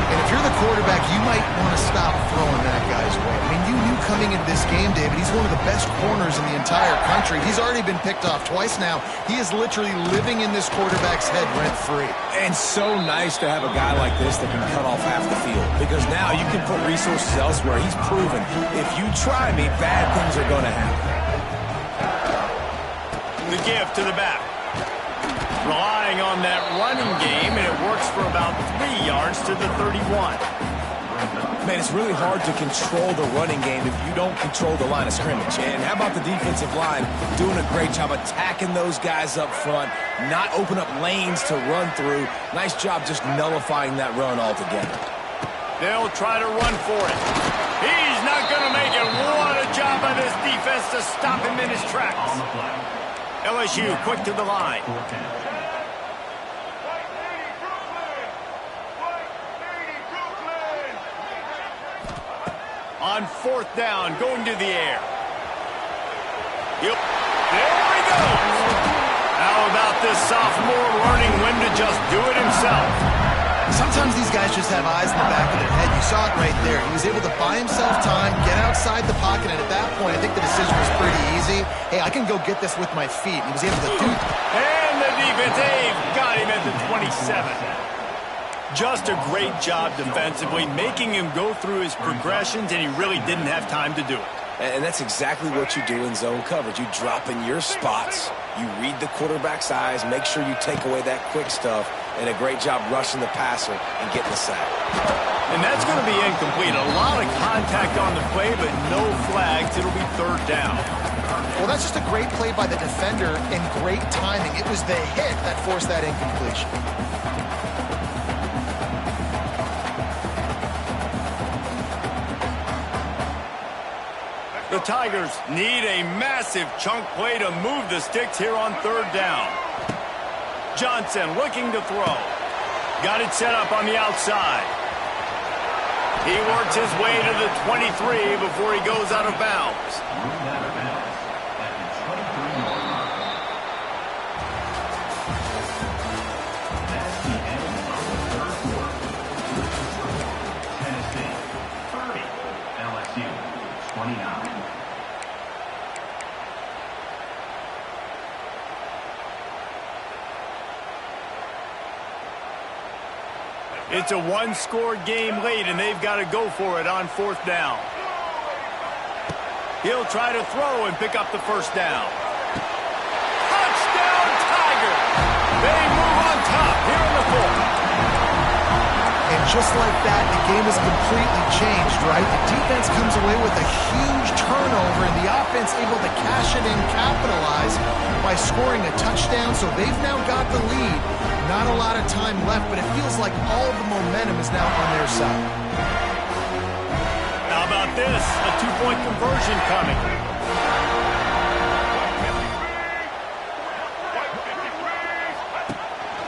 And if you're the quarterback, you might want to stop throwing that guy's way. I mean, you knew coming into this game, David, he's one of the best corners in the entire country. He's already been picked off twice now. He is literally living in this quarterback's head rent-free. And so nice to have a guy like this that can cut off half the field. Because now you can put resources elsewhere. He's proven, if you try me, bad things are going to happen. The give to the back. Relying on that running game, and it works for about 3 yards to the 31. Man, it's really hard to control the running game if you don't control the line of scrimmage. And how about the defensive line doing a great job attacking those guys up front, not open up lanes to run through. Nice job just nullifying that run altogether. They'll try to run for it. He's not going to make it. What a job by this defense to stop him in his tracks. LSU quick to the line. On fourth down, going to the air. Yep. There he goes. How about this sophomore learning when to just do it himself? Sometimes these guys just have eyes in the back of their head. You saw it right there. He was able to buy himself time, get outside the pocket, and at that point, I think the decision was pretty easy. Hey, I can go get this with my feet. He was able to do that. And the defense, they've got him at the 27. Just a great job defensively, making him go through his progressions, and he really didn't have time to do it. And that's exactly what you do in zone coverage. You drop in your spots, you read the quarterback's eyes, make sure you take away that quick stuff, and a great job rushing the passer and getting the sack. And that's going to be incomplete. A lot of contact on the play, but no flags. It'll be third down. Well, that's just a great play by the defender and great timing. It was the hit that forced that incompletion. The Tigers need a massive chunk play to move the sticks here on third down. Johnson looking to throw. Got it set up on the outside. He works his way to the 23 before he goes out of bounds. Tennessee 30, LSU 29. It's a one-score game late, and they've got to go for it on fourth down. He'll try to throw and pick up the first down. Touchdown, Tigers! They move on top here in the fourth. And just like that, the game is completely changed, right? The defense comes away with a huge turnover, and the offense able to cash it in, capitalize by scoring a touchdown, so they've now got the lead. Not a lot of time left, but it feels like all the momentum is now on their side. How about this? A two-point conversion coming.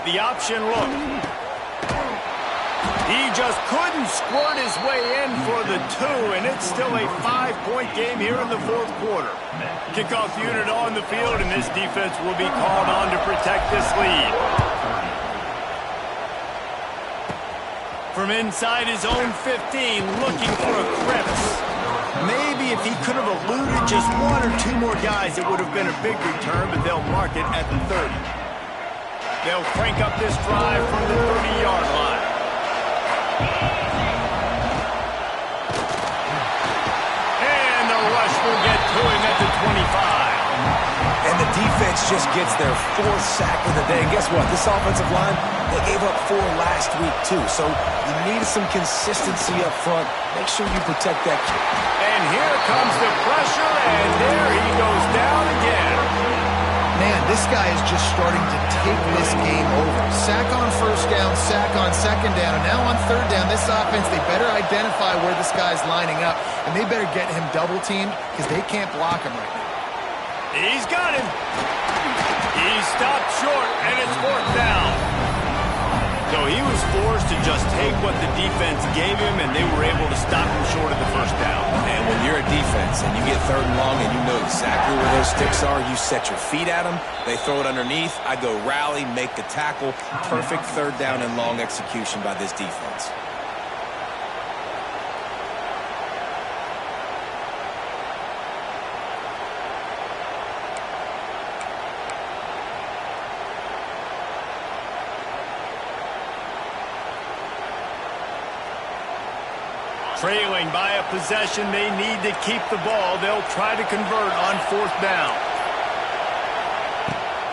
The option look. He just couldn't squirt his way in for the two, and it's still a 5-point game here in the fourth quarter. Kickoff unit on the field, and this defense will be called on to protect this lead. From inside his own 15, looking for a crevice. Maybe if he could have eluded just one or two more guys, it would have been a big return, but they'll mark it at the 30. They'll crank up this drive from the 30-yard line. defense just gets their 4th sack of the day. And guess what? This offensive line, they gave up 4 last week, too. So you need some consistency up front. Make sure you protect that kid. And here comes the pressure, and there he goes down again. Man, this guy is just starting to take this game over. Sack on first down, sack on second down, and now on third down, this offense, they better identify where this guy's lining up, and they better get him double-teamed because they can't block him right now. He's got him. He stopped short, and it's 4th down. So he was forced to just take what the defense gave him, and they were able to stop him short of the first down. And when you're a defense and you get 3rd and long and you know exactly where those sticks are, you set your feet at them, they throw it underneath, I go rally, make the tackle. Perfect 3rd down and long execution by this defense. Trailing by a possession, they need to keep the ball. They'll try to convert on 4th down.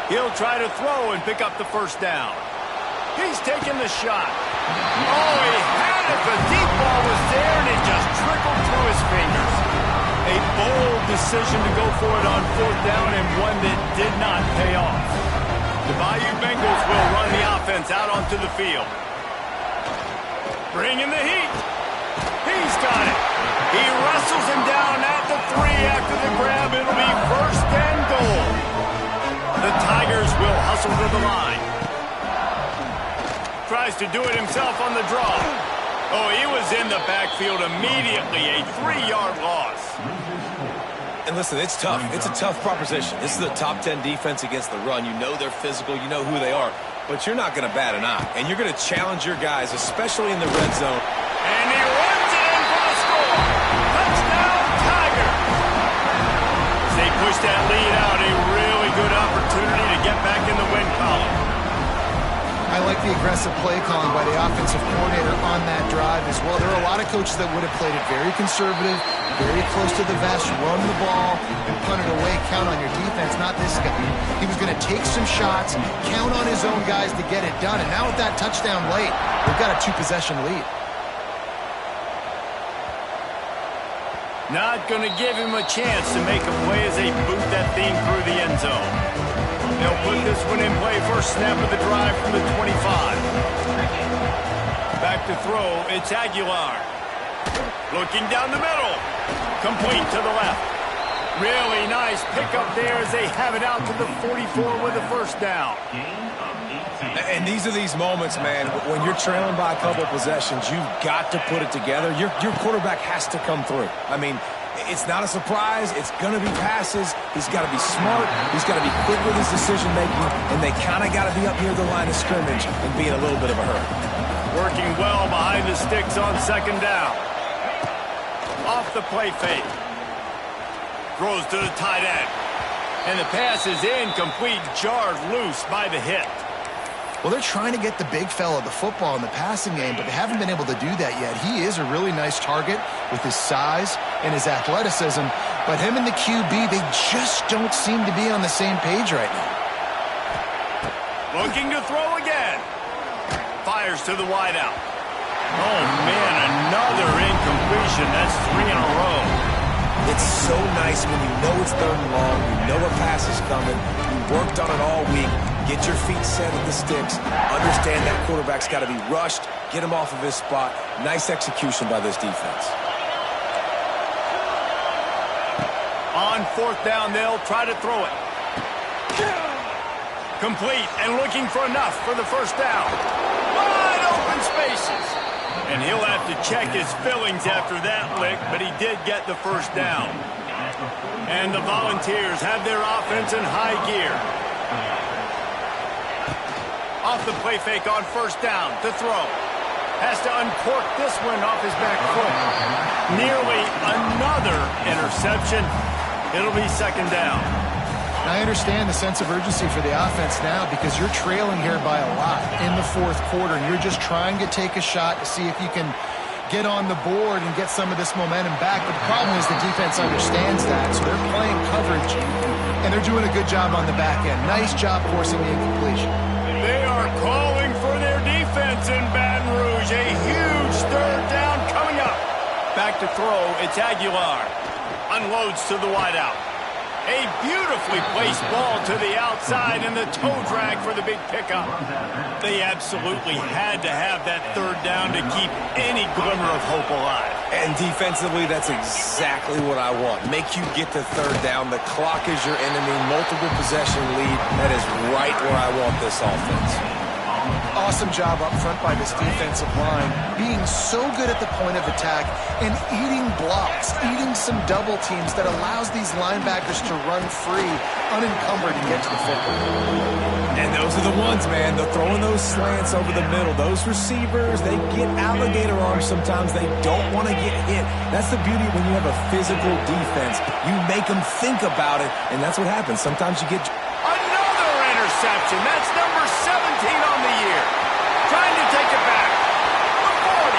He'll try to throw and pick up the first down. He's taking the shot. Oh, he had it. The deep ball was there, and it just trickled through his fingers. A bold decision to go for it on 4th down, and one that did not pay off. The Bayou Bengals will run the offense out onto the field. Bring in the heat. He's got it. He wrestles him down at the 3 after the grab. It'll be 1st and goal. The Tigers will hustle to the line. Tries to do it himself on the draw. Oh, he was in the backfield immediately. A 3-yard loss. And listen, it's tough. It's a tough proposition. This is a top 10 defense against the run. You know they're physical. You know who they are. But you're not going to bat an eye. And you're going to challenge your guys, especially in the red zone. And he runs it in for the score. Touchdown, Tiger. As they push that lead out, a really good opportunity to get back in the win column. I like the aggressive play calling by the offensive coordinator on that drive as well. There are a lot of coaches that would have played it very conservative, very close to the vest, run the ball, and punt it away, count on your defense, not this guy. He was going to take some shots, count on his own guys to get it done, and now with that touchdown late, they've got a 2-possession lead. Not going to give him a chance to make a play as they boot that thing through the end zone. They'll put this one in play. First snap of the drive from the 25. Back to throw. It's Aguilar. Looking down the middle. Complete to the left. Really nice pickup there as they have it out to the 44 with a first down. And these are these moments, man, when you're trailing by a couple possessions, you've got to put it together. Your quarterback has to come through. I mean, it's not a surprise. It's going to be passes. He's got to be smart. He's got to be quick with his decision-making, and they kind of got to be up near the line of scrimmage and be in a little bit of a hurry. Working well behind the sticks on second down. Off the play fake. Throws to the tight end. And the pass is incomplete, jarred loose by the hit. Well, they're trying to get the big fella the football in the passing game, but they haven't been able to do that yet. He is a really nice target with his size and his athleticism, but him and the QB, they just don't seem to be on the same page right now. Looking to throw again. Fires to the wideout. Oh, man, another incompletion. That's 3 in a row. It's so nice when you know it's 3rd and long, you know a pass is coming, you worked on it all week, get your feet set at the sticks, understand that quarterback's got to be rushed, get him off of his spot. Nice execution by this defense. On 4th down, they'll try to throw it. Complete and looking for enough for the first down. Wide open spaces. And he'll have to check his fillings after that lick, but he did get the first down. And the Volunteers have their offense in high gear. Off the play fake on first down to throw. Has to uncork this one off his back foot. Nearly another interception. It'll be second down. I understand the sense of urgency for the offense now because you're trailing here by a lot in the 4th quarter, and you're just trying to take a shot to see if you can get on the board and get some of this momentum back. But the problem is the defense understands that, so they're playing coverage, and they're doing a good job on the back end. Nice job forcing the incompletion. They are calling for their defense in Baton Rouge. A huge third down coming up. Back to throw, it's Aguilar. Unloads to the wideout. A beautifully placed ball to the outside and the toe drag for the big pickup. They absolutely had to have that third down to keep any glimmer of hope alive. And defensively, that's exactly what I want. Make you get the third down. The clock is your enemy. Multiple possession lead. That is right where I want this offense. Awesome job up front by this defensive line, being so good at the point of attack and eating blocks, eating some double teams that allows these linebackers to run free, unencumbered, and get to the football. And those are the ones, man. They're throwing those slants over the middle. Those receivers, they get alligator arms sometimes. They don't want to get hit. That's the beauty when you have a physical defense. You make them think about it, and that's what happens. Sometimes you get... Another interception. That's number 17 on the year. Trying to take it back. The 40.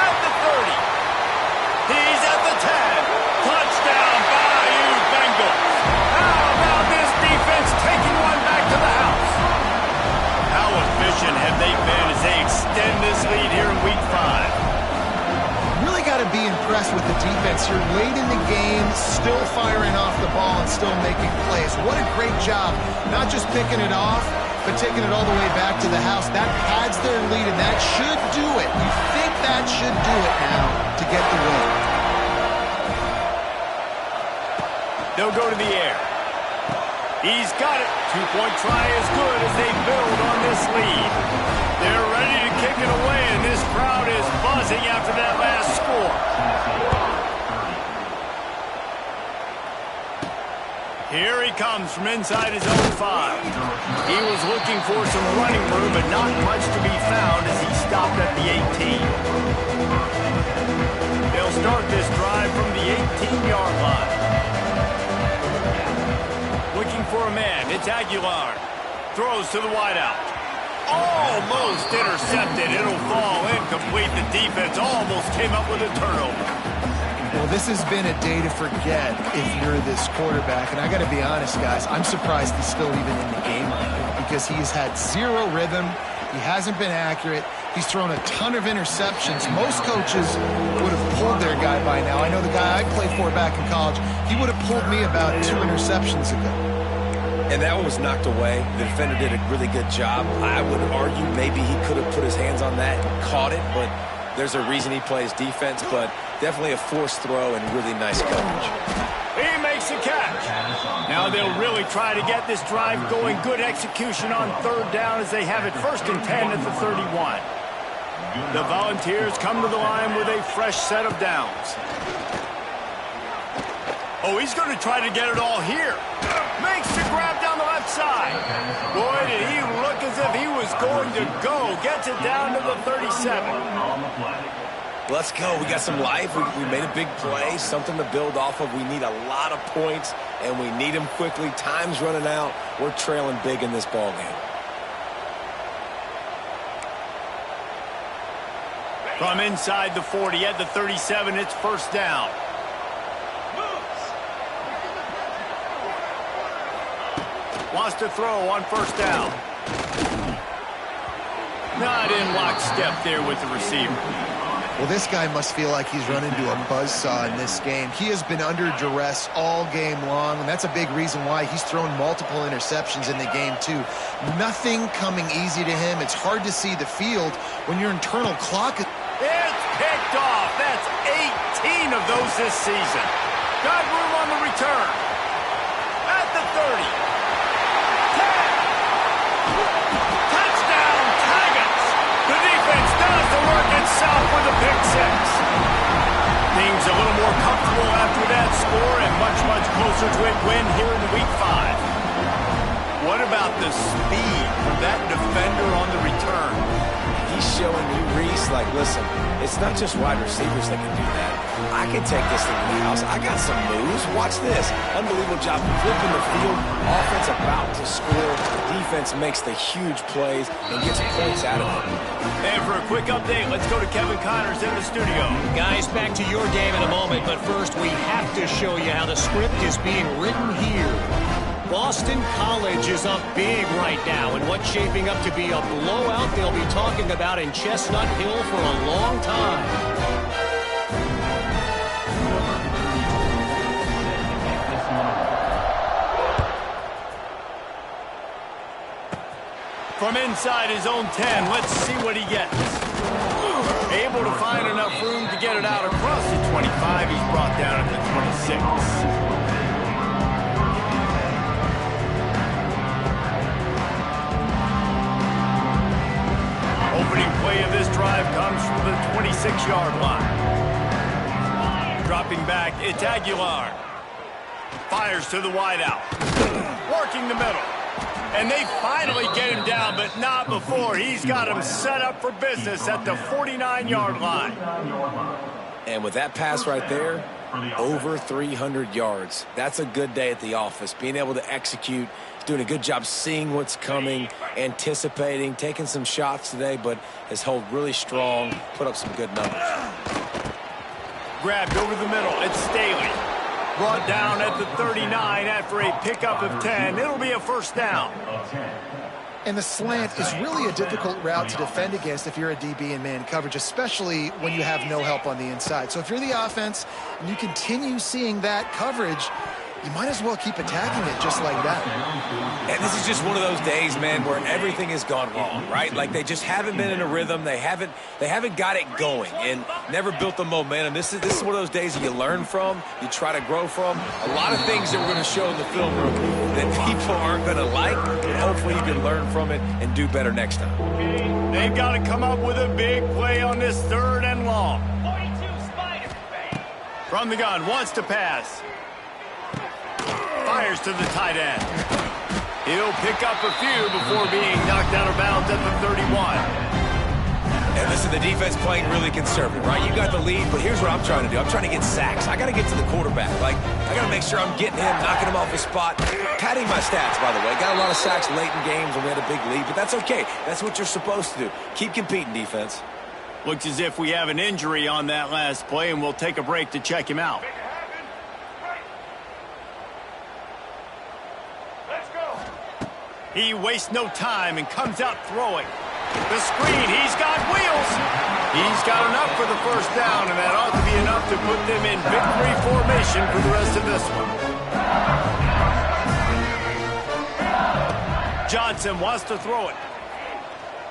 At the 30. He's at the 10. Touchdown, Bayou Bengals. How about this defense taking one back to the house? How efficient have they been as they extend this lead here in Week 5? Really got to be impressed with the defense here late in the game, still firing off the ball and still making plays. What a great job, not just picking it off, but taking it all the way back to the house. That pads their lead, and that should do it. You think that should do it now to get the win. They'll go to the air. He's got it. Two-point try is good as they build on this lead. They're ready to kick it away, and this crowd is buzzing after that last score. Here he comes from inside his own 5. He was looking for some running room, but not much to be found as he stopped at the 18. They'll start this drive from the 18-yard line. Looking for a man. It's Aguilar. Throws to the wideout. Almost intercepted. It'll fall incomplete. The defense almost came up with a turnover. Well, this has been a day to forget if you're this quarterback. And I got to be honest, guys, I'm surprised he's still even in the game right now because he's had zero rhythm. He hasn't been accurate. He's thrown a ton of interceptions. Most coaches would have pulled their guy by now. I know the guy I played for back in college, he would have pulled me about 2 interceptions ago. And that one was knocked away. The defender did a really good job. I would argue maybe he could have put his hands on that and caught it, but there's a reason he plays defense, but definitely a forced throw and really nice coverage. He makes a catch. Now they'll really try to get this drive going. Good execution on third down as they have it 1st and 10 at the 31. The Volunteers come to the line with a fresh set of downs. Oh, he's going to try to get it all here. Makes the grab down the left side. Boy, did he look as if he was going to go. Gets it down to the 37. Let's go. We got some life. We made a big play, something to build off of. We need a lot of points, and we need them quickly. Time's running out. We're trailing big in this ball game. From inside the 40 at the 37, it's 1st down. Wants to throw on 1st down. Not in lockstep there with the receiver. Well, this guy must feel like he's run into a buzzsaw in this game. He has been under duress all game long, and that's a big reason why he's thrown multiple interceptions in the game, too. Nothing coming easy to him. It's hard to see the field when your internal clock is... It's picked off. That's 18 of those this season. Got room on the return. At the 30. Does the work itself with a pick 6. Things a little more comfortable after that score and much, much closer to a win here in Week 5. What about the speed from that defender on the return? He he's showing you, Reese, like, listen, it's not just wide receivers that can do that. I can take this thing to the house. I got some moves. Watch this. Unbelievable job flipping the field. Offense about to score. Defense makes the huge plays and gets points out of it. And for a quick update, let's go to Kevin Connors in the studio. Guys, back to your game in a moment, but first we have to show you how the script is being written here. Boston College is up big right now, and what's shaping up to be a blowout they'll be talking about in Chestnut Hill for a long time. From inside his own 10, let's see what he gets. Able to find enough room to get it out across the 25. He's brought down at the 26. Opening play of this drive comes from the 26-yard line. Dropping back, it's Aguilar. Fires to the wideout. Working the middle. And they finally get him down, but not before. He's got him set up for business at the 49-yard line. And with that pass right there, over 300 yards. That's a good day at the office. Being able to execute, doing a good job seeing what's coming, anticipating, taking some shots today, but has held really strong, put up some good numbers. Grabbed over the middle. It's Staley. Brought down at the 39 after a pickup of 10. It'll be a first down. And the slant is really a difficult route to defend against if you're a DB in man coverage, especially when you have no help on the inside. So if you're the offense and you continue seeing that coverage, you might as well keep attacking it just like that. And this is just one of those days, man, where everything has gone wrong, right? Like they just haven't been in a rhythm. They haven't got it going and never built the momentum. This is one of those days that you learn from, you try to grow from. A lot of things that we're going to show in the film room that people aren't going to like, and hopefully you can learn from it and do better next time. They've got to come up with a big play on this third and long. From the gun, wants to pass. Fires to the tight end. He'll pick up a few before being knocked out of bounds at the 31. And listen, the defense playing really conservative, right? You got the lead, but here's what I'm trying to do. I'm trying to get sacks. I got to get to the quarterback. Like, I got to make sure I'm getting him, knocking him off his spot. Padding my stats, by the way. Got a lot of sacks late in games when we had a big lead, but that's okay. That's what you're supposed to do. Keep competing, defense. Looks as if we have an injury on that last play, and we'll take a break to check him out. He wastes no time and comes out throwing. The screen, he's got wheels. He's got enough for the first down, and that ought to be enough to put them in victory formation for the rest of this one. Johnson wants to throw it.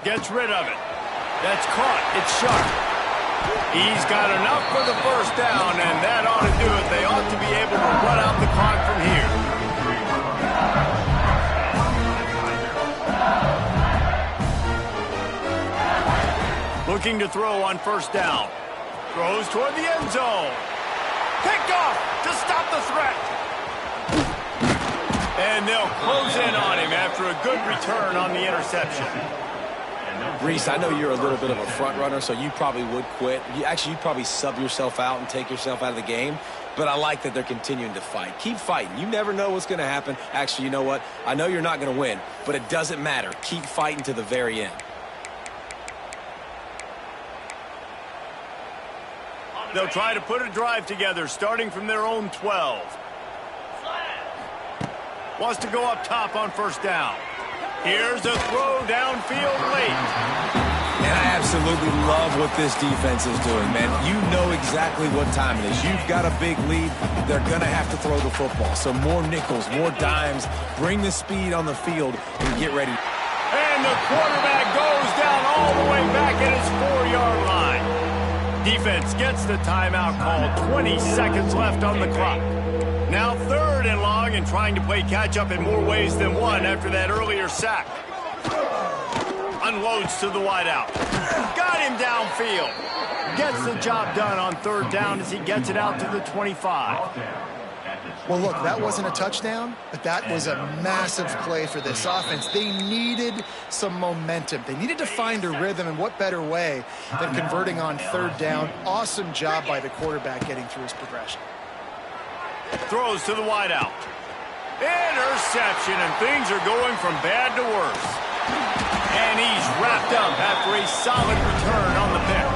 Gets rid of it. That's caught. It's sharp. He's got enough for the first down, and that ought to do it. They ought to be able to run out the clock from here. Looking to throw on first down. Throws toward the end zone. Picked off to stop the threat. And they'll close in on him after a good return on the interception. Reese, I know you're a little bit of a front runner, so you probably would quit. You'd probably sub yourself out and take yourself out of the game. But I like that they're continuing to fight. Keep fighting. You never know what's going to happen. Actually, you know what? I know you're not going to win, but it doesn't matter. Keep fighting to the very end. They'll try to put a drive together, starting from their own 12. Wants to go up top on first down. Here's a throw downfield late. And I absolutely love what this defense is doing, man. You know exactly what time it is. You've got a big lead. They're going to have to throw the football. So more nickels, more dimes. Bring the speed on the field and get ready. And the quarterback goes down all the way back at his 4-yard line. Defense gets the timeout called. 20 seconds left on the clock. Now third and long and trying to play catch-up in more ways than one after that earlier sack. Unloads to the wideout. Got him downfield. Gets the job done on third down as he gets it out to the 25. Well, look, that wasn't a touchdown, but that was a massive play for this offense. They needed some momentum. They needed to find a rhythm, and what better way than converting on third down. Awesome job by the quarterback getting through his progression. Throws to the wideout. Interception, and things are going from bad to worse. And he's wrapped up after a solid return on the pick.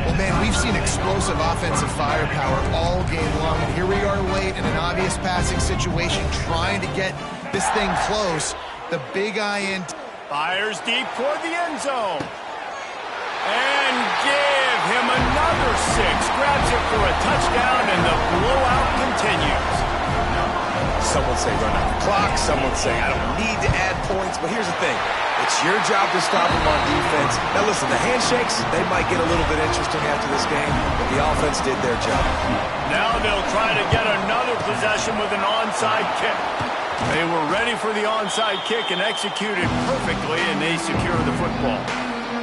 Well, man, we've seen explosive offensive firepower all game long, and here we are late in an obvious passing situation trying to get this thing close. The big INT. Fires deep toward the end zone. And give him another 6. Grabs it for a touchdown, and the blowout continues. Some would say run out the clock. Some would say I don't need to add points. But here's the thing. It's your job to stop them on defense. Now, listen, the handshakes, they might get a little bit interesting after this game, but the offense did their job. Now they'll try to get another possession with an onside kick. They were ready for the onside kick and executed perfectly, and they secure the football.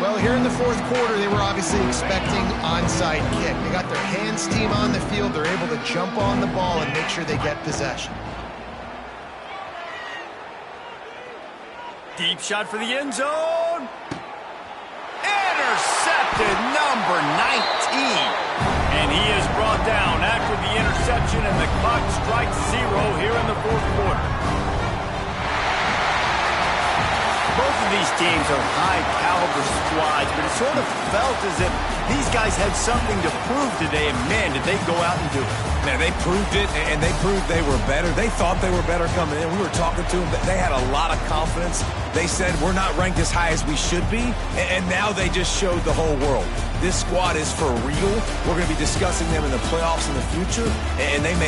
Well, here in the fourth quarter, they were obviously expecting onside kick. They got their hands team on the field. They're able to jump on the ball and make sure they get possession. Deep shot for the end zone. Intercepted, number 19. And he is brought down after the interception, and the clock strikes 0 here in the fourth quarter. Both of these teams are high-caliber squads, but it sort of felt as if these guys had something to prove today, and man, did they go out and do it. Man, they proved it, and they proved they were better. They thought they were better coming in. We were talking to them. They had a lot of confidence. They said, we're not ranked as high as we should be, and now they just showed the whole world. This squad is for real. We're going to be discussing them in the playoffs in the future, and they made it.